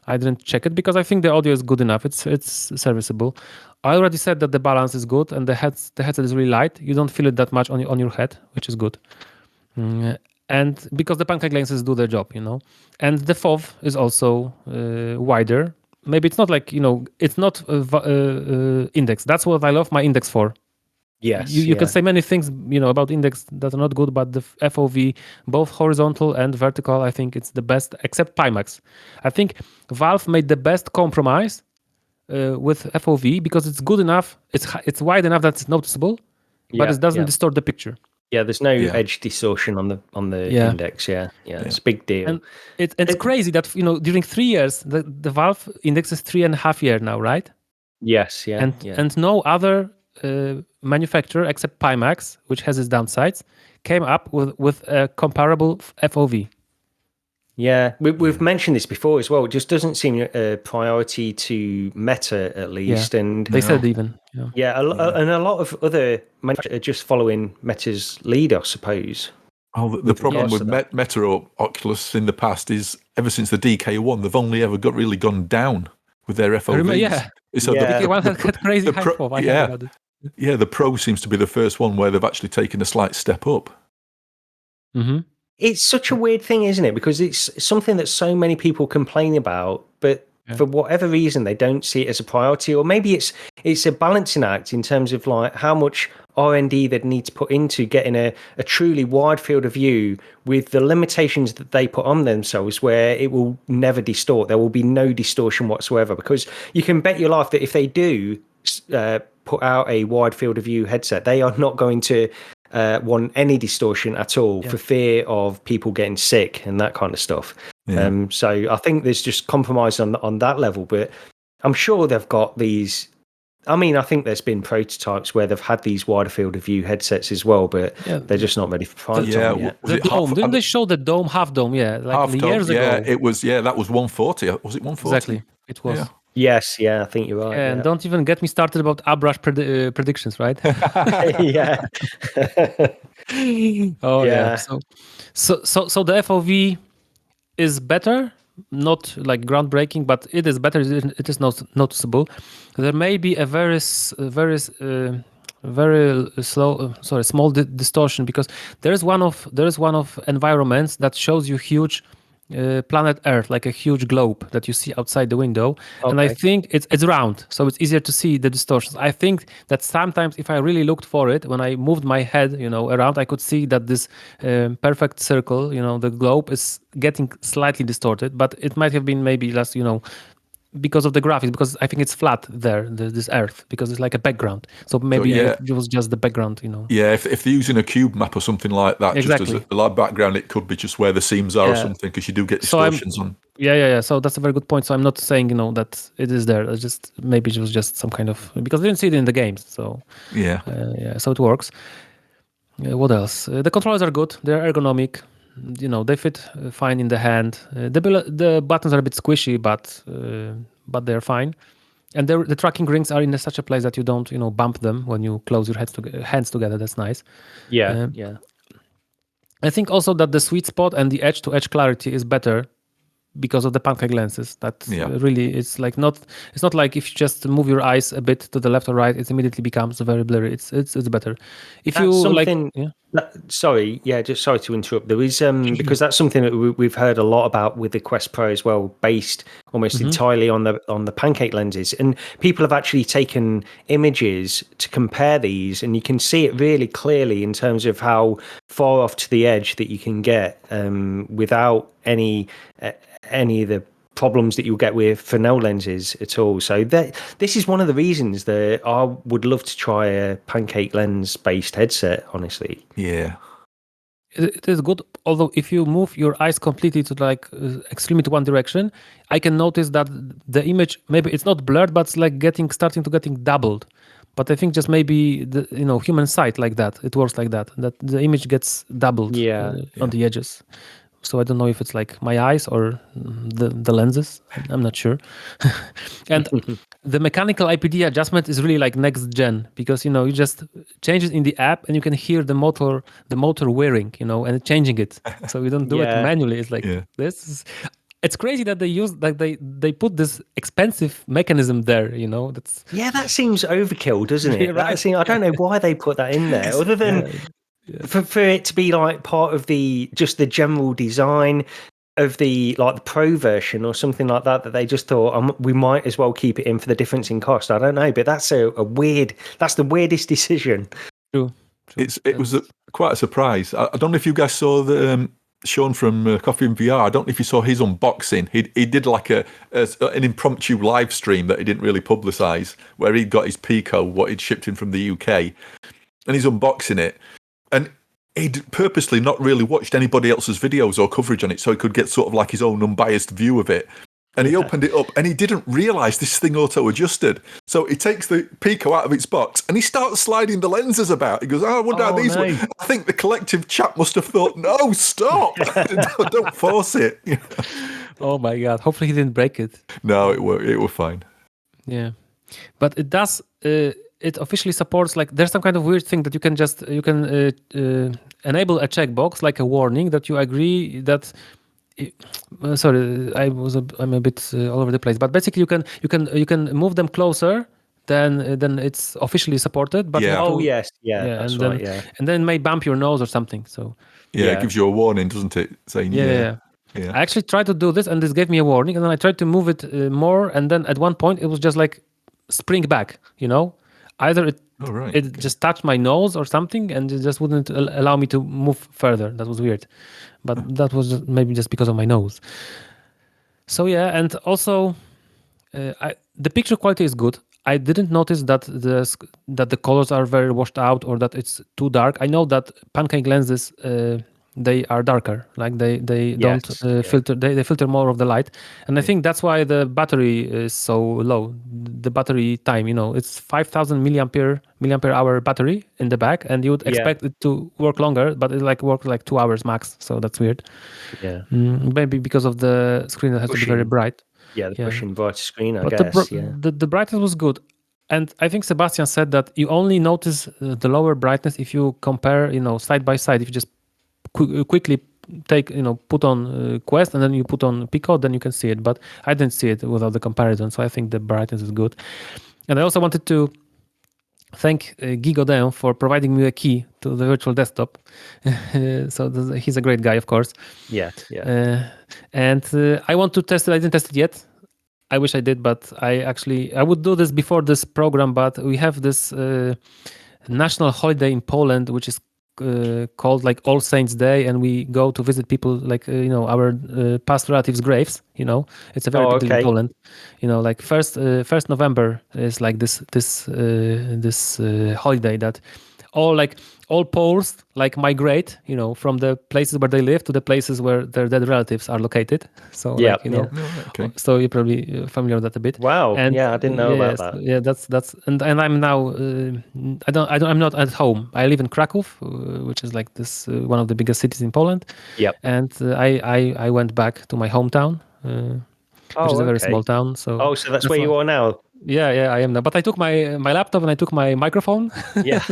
I didn't check it because I think the audio is good enough. It's serviceable. I already said that the balance is good and the headset is really light. You don't feel it that much on your head, which is good. And because the pancake lenses do their job, And the FOV is also wider. Maybe it's not like it's not index. That's what I love my index for. Yes, you can say many things, about index that are not good, but the FOV, both horizontal and vertical, I think it's the best, except Pimax. I think Valve made the best compromise with FOV because it's good enough, it's wide enough that it's noticeable, but it doesn't distort the picture. Yeah, there's no edge distortion on the index. Yeah, it's a big deal. And it's crazy that during 3 years, the Valve index is 3.5 years now, right? Yes, and no other manufacturer except Pimax, which has its downsides, came up with a comparable FOV. Yeah, we've mentioned this before as well. It just doesn't seem a priority to Meta, at least. Yeah. And they said even. And a lot of other manufacturers are just following Meta's lead, I suppose. Oh, the problem with Meta or Oculus in the past is ever since the DK1, they've only ever really gone down with their FOVs. So the DK1 had crazy high FOV. The Pro seems to be the first one where they've actually taken a slight step up. Mm-hmm. It's such a weird thing, isn't it? Because it's something that so many people complain about, but for whatever reason, they don't see it as a priority. Or maybe it's a balancing act in terms of like how much R&D they'd need to put into getting a truly wide field of view with the limitations that they put on themselves, where it will never distort. There will be no distortion whatsoever, because you can bet your life that if they do put out a wide field of view headset, they are not going to want any distortion at all for fear of people getting sick and that kind of stuff. So I think there's just compromise on that level, but I'm sure they've got these. I mean, I think there's been prototypes where they've had these wider field of view headsets as well, but they're just not ready for prime time yet. The dome, didn't they show the dome, half dome? Yeah, like half dome, years ago. It was. Yeah, that was 140. Was it 140? Exactly, it was. Yeah. Yes, I think you're right. And don't even get me started about Abrash predictions, right? Yeah. So the FOV is better, not like groundbreaking, but it is better. It is noticeable. There may be a very small distortion, because there is one of environments that shows you huge planet Earth, like a huge globe that you see outside the window. And I think it's round, so it's easier to see the distortions. I think that sometimes if I really looked for it, when I moved my head around, I could see that this perfect circle, the globe, is getting slightly distorted, but it might have been maybe less because of the graphics, because I think it's flat there, this Earth, because it's like a background. So maybe it was just the background, Yeah, if they're using a cube map or something like that, exactly. Just as a live background, it could be just where the seams are or something, because you do get distortions on. Yeah. So that's a very good point. So I'm not saying, that it is there. It's just maybe it was just some kind of, because we didn't see it in the games. So so it works. What else? The controllers are good. They're ergonomic. They fit fine in the hand. The buttons are a bit squishy, but they're fine. And the tracking rings are in such a place that you don't, bump them when you close your hands together. That's nice. Yeah. I think also that the sweet spot and the edge-to-edge clarity is better because of the pancake lenses. That really, it's not like if you just move your eyes a bit to the left or right, it immediately becomes very blurry. It's better. If that's you something, sorry to interrupt. There is because that's something that we've heard a lot about with the Quest Pro as well, based almost entirely on the pancake lenses, and people have actually taken images to compare these, and you can see it really clearly in terms of how far off to the edge that you can get without any of the problems that you'll get with Fresnel lenses at all. So this is one of the reasons that I would love to try a pancake lens based headset, honestly. Yeah. It is good, although if you move your eyes completely to extremely to one direction, I can notice that the image, maybe it's not blurred, but it's like starting to getting doubled. But I think just maybe the human sight like that, it works like that the image gets doubled on the edges. So I don't know if it's like my eyes or the lenses. I'm not sure. And the mechanical IPD adjustment is really like next gen, because you just change it in the app and you can hear the motor whirring, and changing it. So you don't do it manually. It's like this is. It's crazy that they use they put this expensive mechanism there. That seems overkill, doesn't it? Right. I don't know why they put that in there, other than. For it to be like part of the general design of the Pro version or something like that they just thought we might as well keep it in for the difference in cost. I don't know, but that's that's the weirdest decision. True. It was quite a surprise. I don't know if you guys saw the Sean from Coffee and VR. I don't know if you saw his unboxing. He did like an impromptu live stream that he didn't really publicise, where he got his Pico, what he'd shipped in from the UK, and he's unboxing it. And he'd purposely not really watched anybody else's videos or coverage on it, so he could get sort of like his own unbiased view of it. And he opened it up and he didn't realise this thing auto-adjusted. So he takes the Pico out of its box and he starts sliding the lenses about. He goes, I wonder how these work. I think the collective chat must have thought, no, stop. Don't force it. Oh my God. Hopefully he didn't break it. No, it were fine. Yeah. But it does, it officially supports, like, there's some kind of weird thing that you can enable a checkbox, like a warning that you agree that... sorry, I'm a bit all over the place, but basically you can move them closer than it's officially supported. But yes, and then it may bump your nose or something. So it gives you a warning, doesn't it? Saying yeah. I actually tried to do this, and this gave me a warning, and then I tried to move it more, and then at one point it was just like spring back. Either it just touched my nose or something, and it just wouldn't allow me to move further. That was weird. But that was maybe just because of my nose. So yeah, and also the picture quality is good. I didn't notice that the colors are very washed out or that it's too dark. I know that pancake lenses they are darker, like they don't filter. They filter more of the light, and I think that's why the battery is so low. The battery time, it's 5,000 milliampere hour battery in the back, and you would expect it to work longer, but it works like 2 hours max. So that's weird. Yeah, maybe because of the screen that has to be very bright. Yeah, the pushing bright screen. I but guess. The brightness was good. And I think Sebastian said that you only notice the lower brightness if you compare, side by side. If you just quickly put on Quest and then you put on Pico, then you can see it. But I didn't see it without the comparison, so I think the brightness is good. And I also wanted to thank Guy Godin for providing me a key to the virtual desktop. So he's a great guy, of course. Yeah. And I want to test it. I didn't test it yet. I wish I did, but I would do this before this program, but we have this national holiday in Poland, which is called like All Saints Day, and we go to visit people like our past relatives' graves. It's a very big deal in Poland. Like first November is like this holiday that all Poles like migrate, from the places where they live to the places where their dead relatives are located. So so you're probably familiar with that a bit. Wow. I didn't know about that. Yeah, that's and I'm now I'm not at home. I live in Kraków, which is like this one of the biggest cities in Poland. Yep. And I went back to my hometown, which is a very small town. So so that's where you are now. Yeah, I am now. But I took my laptop and I took my microphone. Yeah,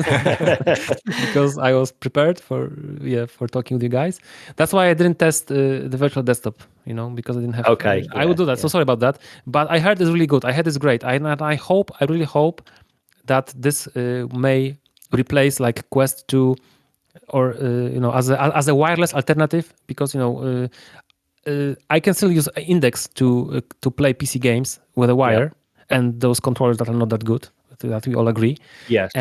because I was prepared for talking with you guys. That's why I didn't test the virtual desktop, because I didn't have. I would do that. So sorry about that. But I heard it's really good. I heard it's great. I really hope that this may replace like Quest 2 or as a wireless alternative, because I can still use Index to play PC games with a wire. Yeah. And those controllers that are not that good, that we all agree. Yes.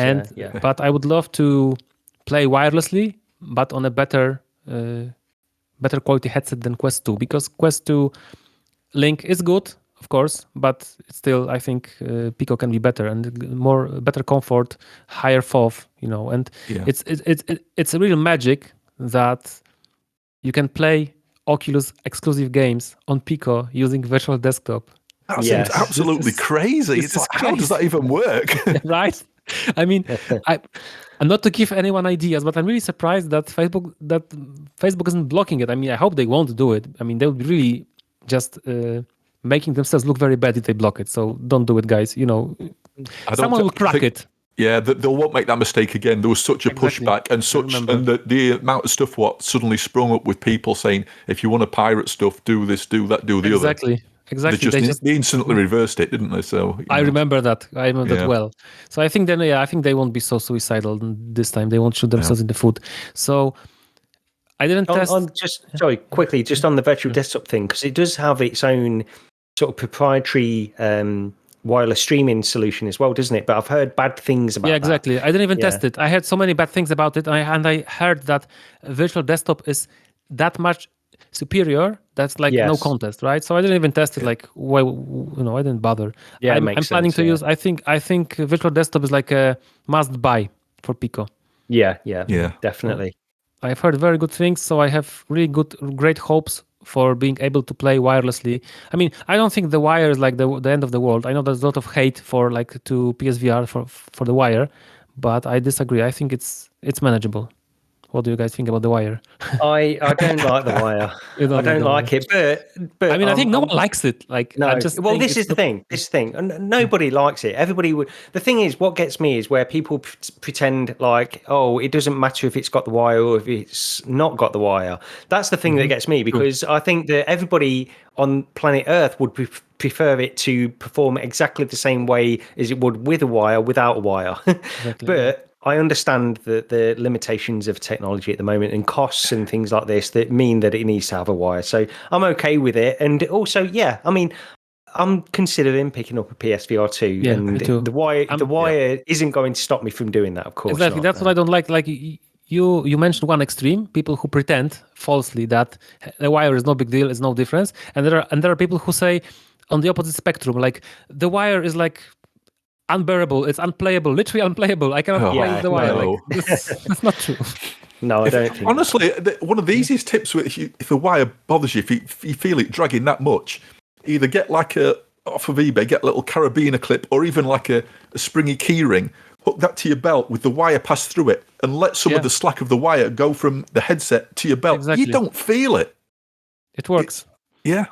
But I would love to play wirelessly, but on a better quality headset than Quest 2, because Quest 2 Link is good, of course, but still I think Pico can be better and better comfort, higher FOV, and it's a real magic that you can play Oculus exclusive games on Pico using virtual desktop. That seems absolutely crazy. It's like, how does that even work? Right? I mean, I'm not to give anyone ideas, but I'm really surprised that Facebook isn't blocking it. I mean, I hope they won't do it. I mean, they would be really just making themselves look very bad if they block it. So don't do it, guys. Someone will crack it. Yeah, they won't make that mistake again. There was such a pushback and the amount of stuff what suddenly sprung up with people saying, if you want to pirate stuff, do this, do that, do the other. Exactly. They instantly reversed it, didn't they? So I remember that. I remember that well. So I think they won't be so suicidal this time. They won't shoot themselves in the foot. So I didn't test. Quickly, just on the virtual desktop thing, because it does have its own sort of proprietary wireless streaming solution as well, doesn't it? But I've heard bad things about Yeah, exactly. I didn't even Yeah. test it. I heard so many bad things about it, and I heard that virtual desktop is that much superior. That's like no Yes. contest, right? So I didn't even test it. Like, why? I didn't bother. Yeah, it I'm makes planning sense, to yeah. use. I think virtual desktop is like a must buy for Pico. Yeah, Yeah. definitely. I've heard very good things, so I have really great hopes for being able to play wirelessly. I mean, I don't think the wire is like the end of the world. I know there's a lot of hate for like to PSVR for the wire, but I disagree. I think it's manageable. What do you guys think about the wire? I don't like the wire. You don't I don't like like it, but I mean, I think no one likes it. Like, No, I'm just well, saying this it's is the not- thing. This is the thing. Nobody likes it. Everybody would. The thing is, what gets me is where people pretend like, oh, it doesn't matter if it's got the wire or if it's not got the wire. That's the thing that gets me, because I think that everybody on planet Earth would prefer it to perform exactly the same way as it would with a wire, without a wire. But I understand the limitations of technology at the moment and costs and things like this that mean that it needs to have a wire. So I'm okay with it. And also, yeah, I mean, I'm considering picking up a PSVR2, Yeah, and me too. the wire isn't going to stop me from doing that, of course. Exactly. not, That's no. what I don't like. Like you mentioned one extreme, people who pretend falsely that the wire is no big deal, it's no difference, and there are people who say on the opposite spectrum, like the wire is like unbearable, it's unplayable, literally unplayable. I cannot play Yeah, with the wire. no. Like that's not true. No, I don't think. Honestly, one of the easiest tips, if the wire bothers you, if you feel it dragging that much, either get like off of eBay, get a little carabiner clip, or even like a springy key ring, hook that to your belt with the wire pass through it, and let some of the slack of the wire go from the headset to your belt. Exactly. You don't feel it. It works. Yeah.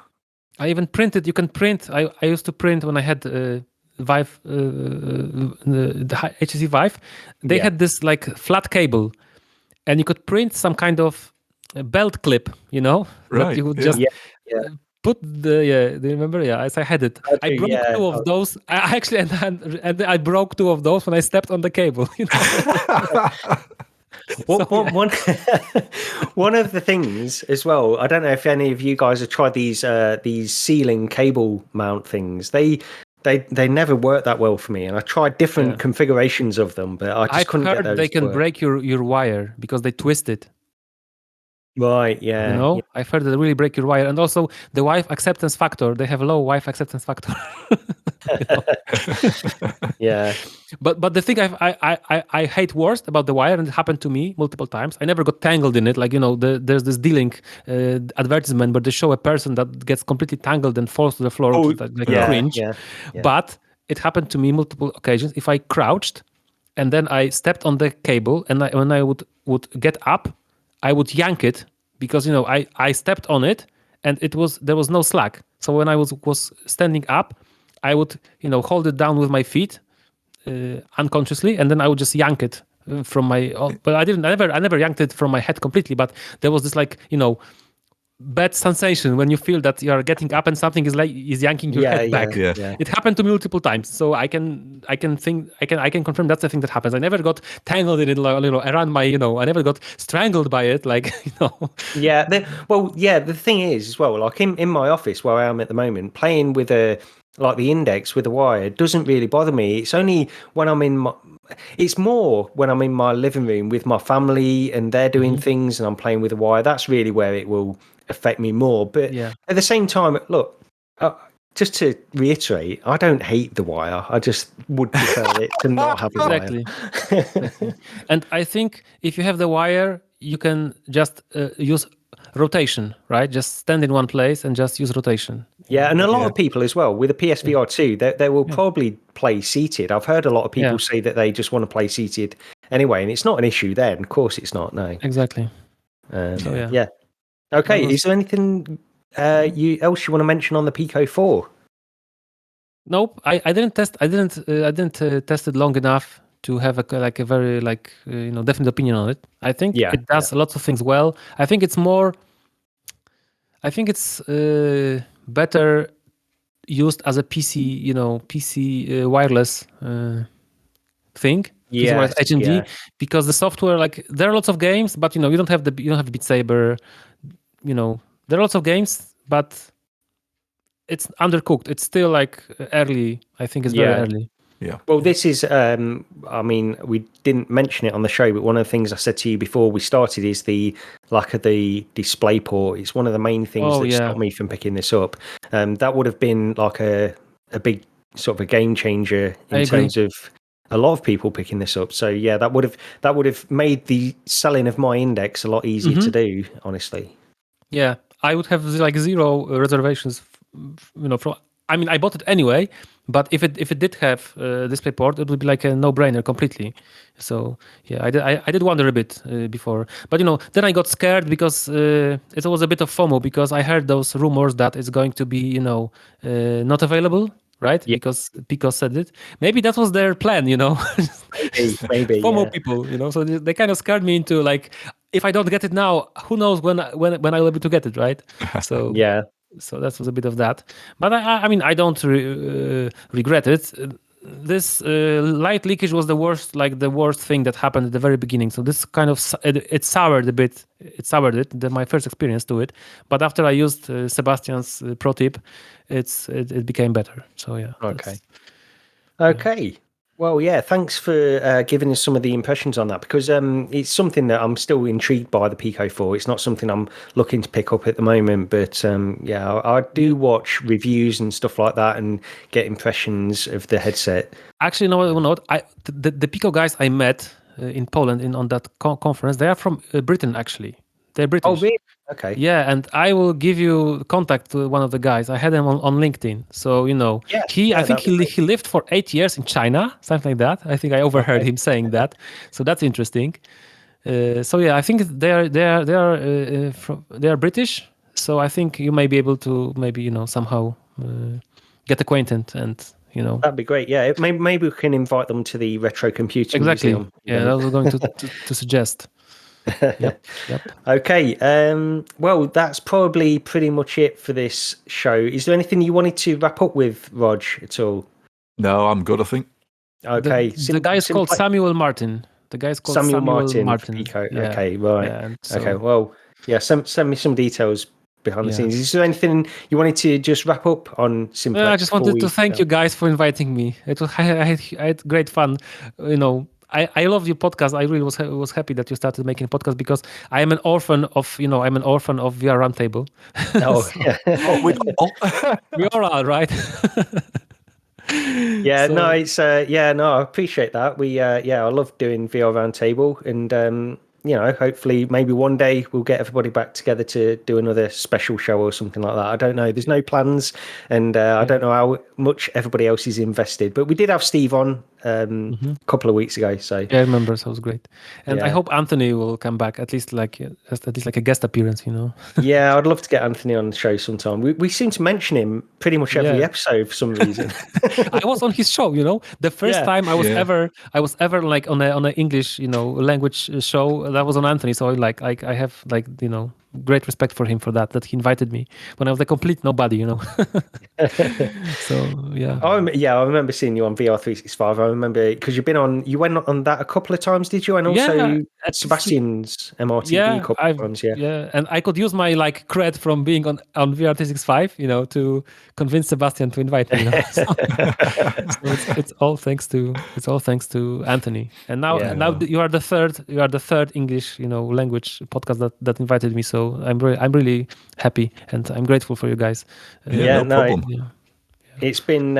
I even printed. You can print. I used to print when I had Vive, the HTC Vive. They had this like flat cable, and you could print some kind of belt clip. That Right, you would yeah. just Yeah. put the. Do you remember? Yeah, I had it. I do, broke yeah. two of those. I actually and I broke two of those when I stepped on the cable. One of the things as well, I don't know if any of you guys have tried these ceiling cable mount things. They never work that well for me, and I tried different configurations of them, but I just couldn't get those. They can to work. break your wire because they twist it. Right, yeah. I've heard that they really break your wire, and also the Wi-Fi acceptance factor. They have a low Wi-Fi acceptance factor. Yeah. But the thing I hate worst about the wire, and it happened to me multiple times. I never got tangled in it. Like there's this D-Link advertisement where they show a person that gets completely tangled and falls to the floor, cringe. Yeah. But it happened to me multiple occasions. If I crouched and then I stepped on the cable, and when I would get up, I would yank it because I stepped on it and there was no slack. So when I was standing up, I would hold it down with my feet unconsciously, and then I would just yank it from my. But I never yanked it from my head completely. But there was this bad sensation when you feel that you are getting up and something is yanking your head back. Yeah. It happened to me multiple times, so I can confirm that's the thing that happens. I never got tangled in it around my I never got strangled by it Yeah. The thing is as well, like in my office where I am at the moment, playing with the index with the wire doesn't really bother me. It's only when it's more when I'm in my living room with my family and they're doing things and I'm playing with the wire. That's really where it will affect me more. But at the same time, look, just to reiterate, I don't hate the wire. I just would prefer it to not have the wire. Exactly. And I think if you have the wire, you can just use rotation, right? Just stand in one place and just use rotation. Yeah, and a lot of people as well with a PSVR 2, they will probably play seated. I've heard a lot of people say that they just want to play seated anyway, and it's not an issue then. Of course, it's not. No, exactly. Yeah. Okay. Is there anything else you want to mention on the Pico 4? Nope. I didn't test. I didn't test it long enough to have a very definite opinion on it. I think it does lots of things well. I think it's better used as a PC, PC wireless thing. Yeah, HMD, because the software, there are lots of games, but you don't have Beat Saber. There are lots of games, but it's undercooked. It's still like early. I think it's very early. Yeah. Well, this is, I mean, we didn't mention it on the show, but one of the things I said to you before we started is the lack of the display port. It's one of the main things that stopped me from picking this up. That would have been like a big sort of a game changer in terms of a lot of people picking this up. So yeah, that would have made the selling of my index a lot easier to do, honestly. Yeah, I would have like zero reservations. I mean, I bought it anyway, but if it did have DisplayPort, it would be like a no-brainer completely. So yeah, I did wonder a bit before, but then I got scared because it was a bit of FOMO because I heard those rumors that it's going to be not available, right? Yeah. Because Pico said it. Maybe that was their plan, Maybe FOMO people, So they kind of scared me into like, if I don't get it now, who knows when I'll be able to get it, right? So yeah. So that was a bit of that, but I mean, I don't regret it. This light leakage was the worst thing that happened at the very beginning. So this kind of it soured a bit. It soured it. My first experience to it, but after I used Sebastian's pro tip, it became better. So yeah. Okay. Well, yeah, thanks for giving us some of the impressions on that, because it's something that I'm still intrigued by the Pico for. It's not something I'm looking to pick up at the moment, but yeah, I do watch reviews and stuff like that and get impressions of the headset. Actually, no, the Pico guys I met in Poland on that conference, they are from Britain, actually. They're British. Oh, really? Okay. Yeah, and I will give you contact to one of the guys. I had him on LinkedIn. So, I think he lived for 8 years in China, something like that. I think I overheard him saying that. So that's interesting. So yeah, I think they are British. So I think you may be able to maybe somehow get acquainted and that'd be great. Yeah, maybe we can invite them to the Retro Computing Museum. Yeah, I was going to suggest. Yep. Okay. Well, that's probably pretty much it for this show. Is there anything you wanted to wrap up with, Rog, at all? No, I'm good, I think. Okay. The guy is called Samuel Martin. The guy is called Samuel Martin. Pico. Yeah. Okay, right. Yeah, okay. Well, yeah. Send me some details behind the scenes. Is there anything you wanted to just wrap up on Simplex? I just wanted to thank you guys for inviting me. It was I had great fun. I love your podcast. I really was happy that you started making a podcast because I am an orphan of VR Roundtable. Oh, we all are, right? Yeah, so, no, it's no, I appreciate that. I love doing VR Roundtable, and hopefully maybe one day we'll get everybody back together to do another special show or something like that. I don't know. There's no plans, and I don't know how much everybody else is invested. But we did have Steve on a couple of weeks ago. So yeah, I remember. So it was great, and I hope Anthony will come back at least like a guest appearance. Yeah, I'd love to get Anthony on the show sometime. We seem to mention him pretty much every episode for some reason. I was on his show. The first time I was ever like on an English language show. That was on Anthony, so I have great respect for him for that he invited me when I was a complete nobody, So yeah. I remember seeing you on VR365. I remember because you went on that a couple of times, did you? And also Sebastian's MRTV a couple of times, yeah. And I could use my cred from being on VR365, to convince Sebastian to invite me. So it's all thanks to Anthony. And now you are the third English language podcast that invited me. So I'm really happy and I'm grateful for you guys. No problem. It's been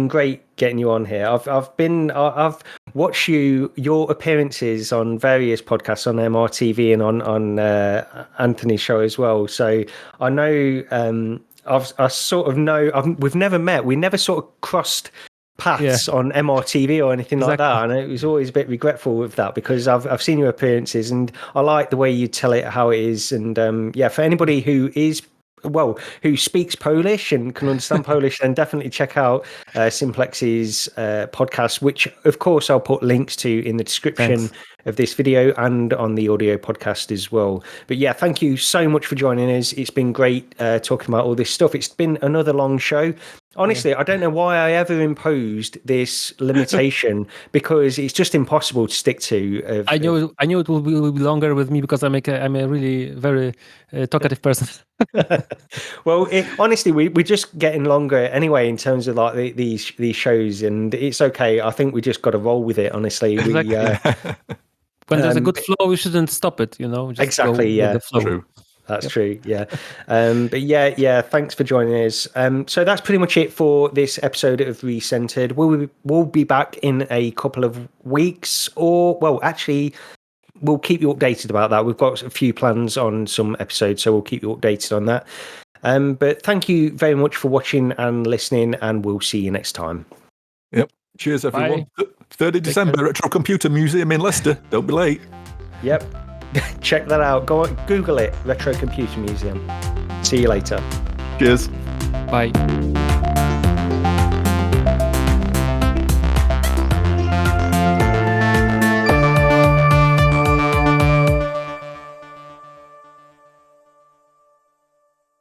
great getting you on here. I've watched your appearances on various podcasts on MRTV and on Anthony's show as well. So I know I sort of know we've never met. We never sort of crossed paths on MRTV or anything like that, and it was always a bit regretful with that because I've seen your appearances and I like the way you tell it how it is. And for anybody who speaks Polish and can understand Polish, then definitely check out Simplex's podcast, which of course I'll put links to in the description of this video and on the audio podcast as well. But yeah, thank you so much for joining us. It's been great talking about all this stuff. It's been another long show. Honestly, I don't know why I ever imposed this limitation because it's just impossible to stick to. I knew it will be longer with me because I'm a really very talkative person. Well, honestly, we're just getting longer anyway in terms of like these shows, and it's okay. I think we just got to roll with it. Honestly, Exactly. When there's a good flow, you shouldn't stop it. Just exactly, go with the flow. True. That's true. Yeah. But yeah. Thanks for joining us. So that's pretty much it for this episode of Recentered. We'll be back in a couple of weeks, or well, actually, we'll keep you updated about that. We've got a few plans on some episodes, so we'll keep you updated on that. But thank you very much for watching and listening, and we'll see you next time. Yep. Cheers, everyone. Bye. 3rd of December, Retro Computer Museum in Leicester. Don't be late. Yep. Check that out. Go on, Google it, Retro Computer Museum. See you later. Cheers. Bye.